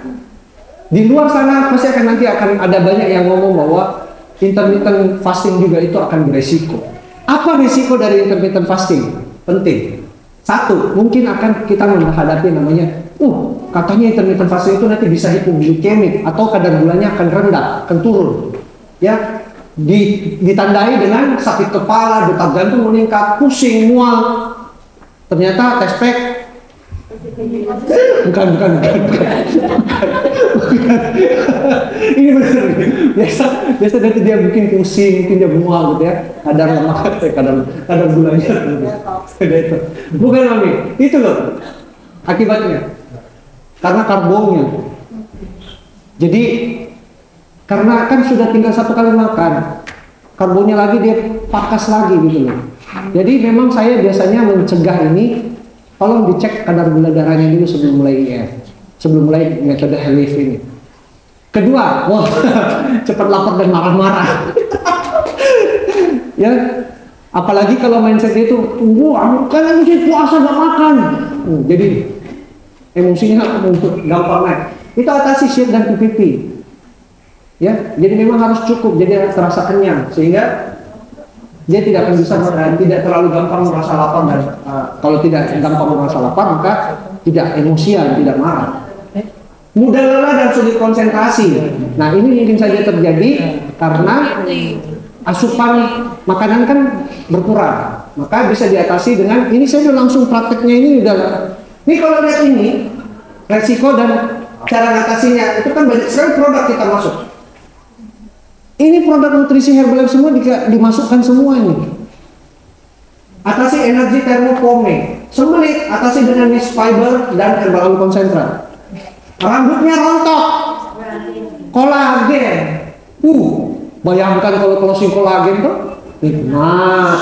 di luar sana pasti nanti akan ada banyak yang ngomong bahwa intermittent fasting juga itu akan beresiko. Apa resiko dari intermittent fasting? Penting. 1, mungkin akan kita menghadapi namanya katanya intermittent fasting itu nanti bisa hipoglikemik atau kadar gulanya akan rendah, akan turun. Ya, ditandai dengan sakit kepala, detak jantung meningkat, pusing, mual. Ternyata tes pack bukan. Ini benar. Biasa nanti dia bikin pusing, mungkin dia mual gitu ya. Kadar lemak, kadar gulanya. Bukan mami, itu loh akibatnya. Karena karbonnya. Jadi karena kan sudah tinggal satu kali makan, karbonnya lagi dia pakas lagi gitu loh. Jadi memang saya biasanya mencegah ini, tolong dicek kadar gula darahnya dulu sebelum mulai IF, sebelum mulai metode HELIF ini. Kedua, wah cepat lapar dan marah-marah. Ya, apalagi kalau mindset itu, wah kan mesti puasa gak makan, jadi emosinya gampang naik. Itu atasi syek dan PPP. Ya, jadi memang harus cukup, jadi terasa kenyang sehingga dia tidak akan bisa tidak terlalu gampang merasa lapar dan kalau tidak gampang merasa lapar maka tidak emosian, tidak marah. Mudah lelah dan sulit konsentrasi. Nah, ini mungkin saja terjadi karena asupan makanan kan berkurang. Maka bisa diatasi dengan ini. Saya udah langsung prakteknya ini udah. Ini kalau lihat ini resiko dan cara ngatasinya itu kan banyak sekali produk kita masuk. Ini produk nutrisi Herbalife semua dimasukkan semua ini. Atasi energi termopome, sembelit atasi dengan mix fiber dan herbal konsentrat. Rambutnya rontok, kolagen. Bayangkan kalau closing kolagen tuh, nikmat.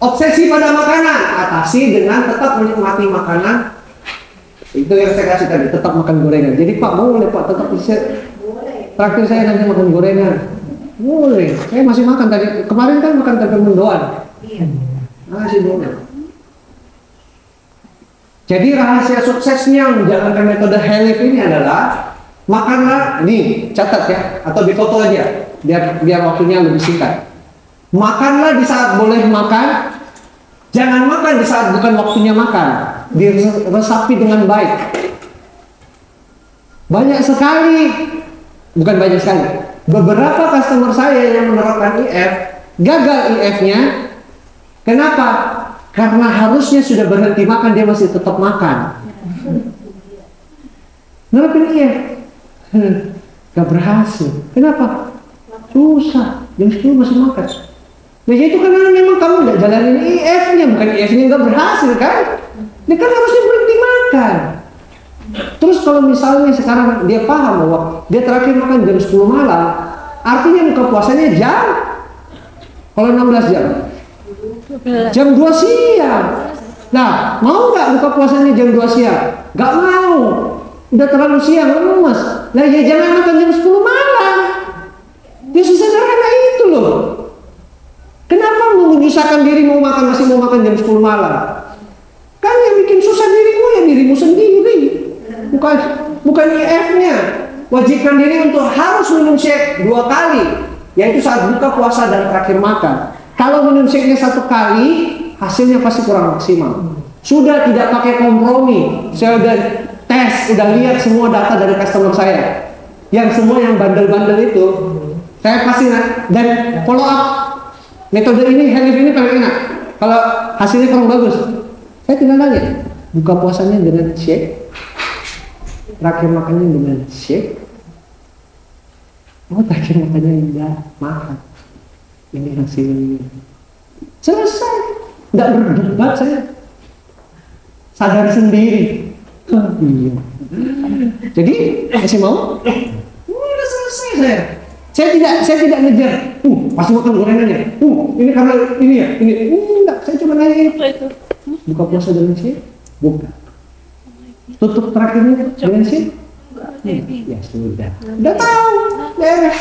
Obsesi pada makanan, atasi dengan tetap menikmati makanan. Itu yang saya kasih tadi, tetap makan gorengan. Jadi Pak boleh Pak tetap bisa. Terakhir saya nanti makan gorengan, boleh. Saya masih makan tadi. Kemarin kan makan tempe mendoan. Iya. Masih boleh. Jadi rahasia suksesnya menjalankan metode HELIF ini adalah makanlah, nih catat ya, atau difoto aja, biar waktunya lebih singkat. Makanlah di saat boleh makan, jangan makan di saat bukan waktunya makan. Diresapi dengan baik. Banyak sekali. Bukan banyak sekali. Beberapa customer saya yang menerapkan IF gagal IF-nya. Kenapa? Karena harusnya sudah berhenti makan, dia masih tetap makan. Nerapin IF gak berhasil. Kenapa? Susah. Jam 10 masih makan. Nah itu karena memang kamu gak jalanin IF-nya, bukan IF-nya gak berhasil kan? Dia kan harusnya berhenti makan. Terus kalau misalnya sekarang dia paham bahwa dia terakhir makan jam 10 malam, artinya buka puasanya jam, kalau 16 jam, jam 2 siang. Nah, mau nggak buka puasanya jam 2 siang? Nggak mau, udah terlalu siang, lemes. Nah ya jangan makan jam 10 malam. Ya sesederhana itu loh. Kenapa mau menyusahkan diri mau masih mau makan jam 10 malam? Kan yang bikin susah dirimu ya dirimu sendiri. Bukan IF-nya. Wajibkan diri untuk harus minum shake 2 kali, yaitu saat buka puasa dan terakhir makan. Kalau minum shake-nya 1 kali, hasilnya pasti kurang maksimal. Sudah tidak pakai kompromi. Saya udah tes, udah lihat semua data dari customer saya. Yang semua yang bandel-bandel itu, saya pasti dan follow up. Metode ini, HELIF ini paling enak. Kalau hasilnya kurang bagus, saya tinggal nanya, buka puasanya dengan shake, terakhir makannya dengan shake. Oh, terakhir makannya enggak makan. Ini hasilnya. Selesai. Enggak berdebat saya. Sadar sendiri. Iya. Jadi, masih mau? Udah selesai saya. Saya tidak ngejar. Masih makan gorengannya. Ini karena ini ya, ini. Enggak, saya cuma nanya itu. Buka puasa dengan shake? Buka. Tutup terakhirnya dengan shake? Ya sudah. Udah tahu. Beres.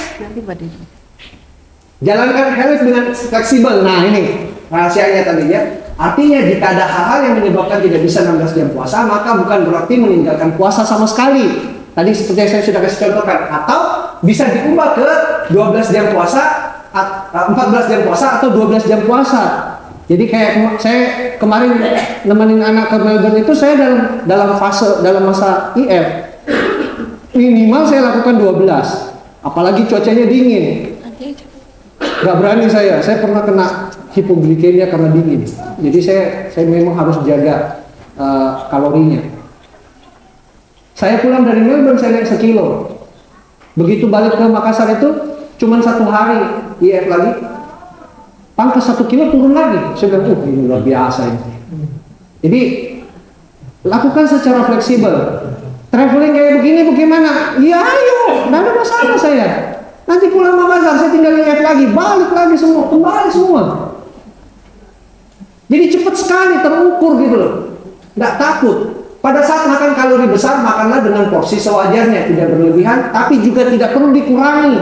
Jalankan HELIF dengan fleksibel. Nah ini rahasianya tadi ya. Artinya jika ada hal-hal yang menyebabkan tidak bisa 16 jam puasa, maka bukan berarti meninggalkan puasa sama sekali. Tadi seperti yang saya sudah kasih contohkan. Atau bisa diubah ke 12 jam puasa, 14 jam puasa atau 12 jam puasa. Jadi kayak saya kemarin nemenin anak ke Melbourne itu, saya dalam masa IF minimal saya lakukan 12. apalagi cuacanya dingin. Gak berani saya pernah kena hipoglikemia karena dingin. Jadi saya memang harus jaga kalorinya. Saya pulang dari Melbourne, saya naik 1 kilo. Begitu balik ke Makassar itu cuma 1 hari IF lagi, pangkas 1 kilo turun lagi. Saya bilang, ini luar biasa ini. Jadi lakukan secara fleksibel. Traveling kayak begini bagaimana? Ya ayo, nggak ada masalah saya. Nanti pulang Makassar saya tinggal IF lagi, balik lagi semua, kembali semua. Jadi cepat sekali terukur gitu loh, nggak takut. Pada saat makan kalori besar, makanlah dengan porsi sewajarnya, tidak berlebihan, tapi juga tidak perlu dikurangi.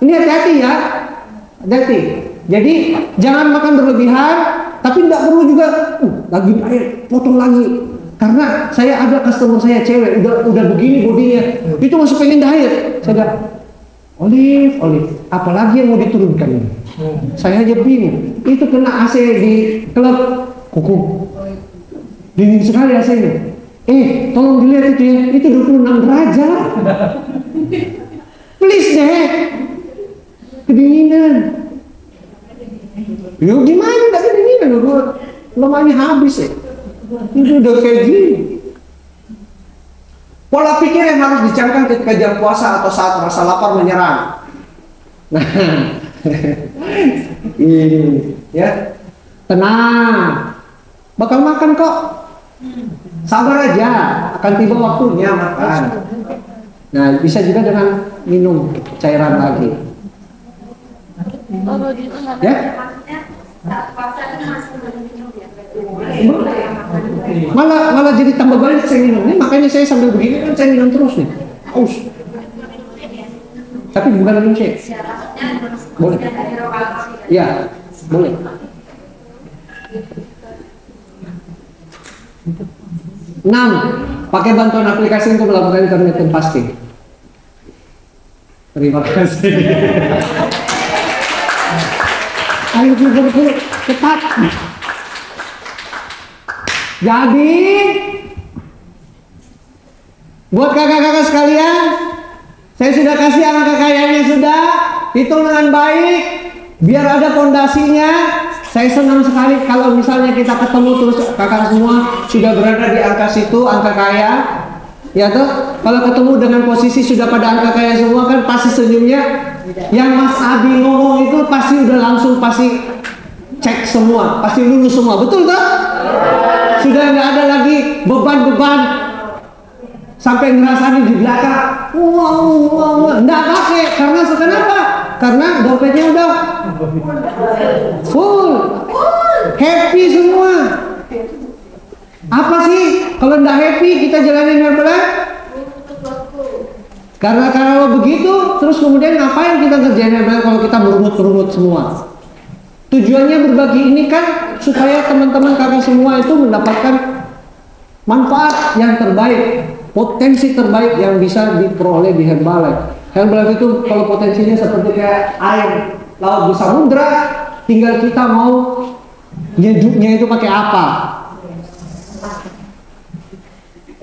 Ini hati-hati ya, hati-hati. Jadi jangan makan berlebihan, tapi tidak perlu juga lagi potong lagi. Karena saya ada customer saya cewek, udah begini bodinya, itu masih pengen diet. Saya bilang, Olive, apalagi yang mau diturunkan ini? Saya aja bingung. Itu kena AC di klub, kuku. Dingin sekali AC-nya. Tolong dilihat itu ya, itu 26 derajat. Please deh, kedinginan. Yo gimana nggak kedinginan? Lemahnya habis ya. Itu udah kayak gini. Pola pikir yang harus dicamkan ketika jam puasa atau saat rasa lapar menyerang. Nah, ini ya, tenang, bakal makan kok. Sabar aja, akan tiba waktunya makan. Nah, bisa juga dengan minum cairan lagi. Ya? Malah jadi tambah banyak saya minum. Ini makanya saya sambil begini kan saya minum terus nih. Haus. Tapi bukan minum shake. Boleh. Ya, boleh. Enam, pakai bantuan aplikasi untuk melakukan intermittent fasting. Terima kasih. Ayo buru-buru, cepat. Jadi, buat kakak-kakak sekalian, saya sudah kasih angka kekayanya sudah, hitung dengan baik, biar ada fondasinya. Saya senang sekali kalau misalnya kita ketemu terus kakak semua sudah berada di angka situ, angka kaya. Ya tuh, kalau ketemu dengan posisi sudah pada angka kaya semua kan pasti senyumnya. Yang Mas Abi ngomong itu pasti udah langsung pasti cek semua, pasti lulus semua, betul tuh? Sudah nggak ada lagi beban-beban sampai ngerasain di belakang. Wow, nggak pakai karena kenapa? Karena dompetnya udah full, happy semua. Apa sih kalau nggak happy kita jalanin Herbalife? Karena kalau begitu, terus kemudian ngapain kita kerjain Herbalife kalau kita berumut-rumut semua? Tujuannya berbagi ini kan supaya teman-teman kakak semua itu mendapatkan manfaat yang terbaik, potensi terbaik yang bisa diperoleh di Herbalife. Herbalife itu kalau potensinya seperti kayak air laut di samudra, tinggal kita mau nyejuknya itu pakai apa.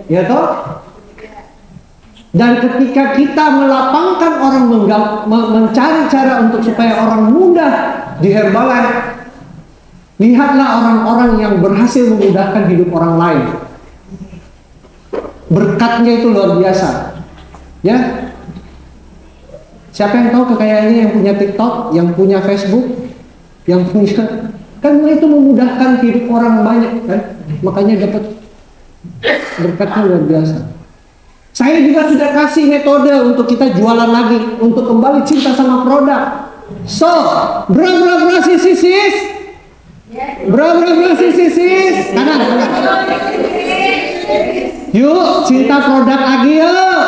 Ya toh? Dan ketika kita melapangkan orang mencari cara untuk supaya orang mudah di Herbalife, lihatlah orang-orang yang berhasil memudahkan hidup orang lain. Berkatnya itu luar biasa. Ya. Siapa yang tahu kekayaannya yang punya TikTok, yang punya Facebook, yang punya, kan itu memudahkan hidup orang banyak kan, makanya dapat berkatnya luar biasa. Saya juga sudah kasih metode untuk kita jualan lagi, untuk kembali cinta sama produk. So, bra sis, kanan. Yuk, cinta produk lagi yuk.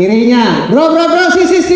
Kirinya, bro sis.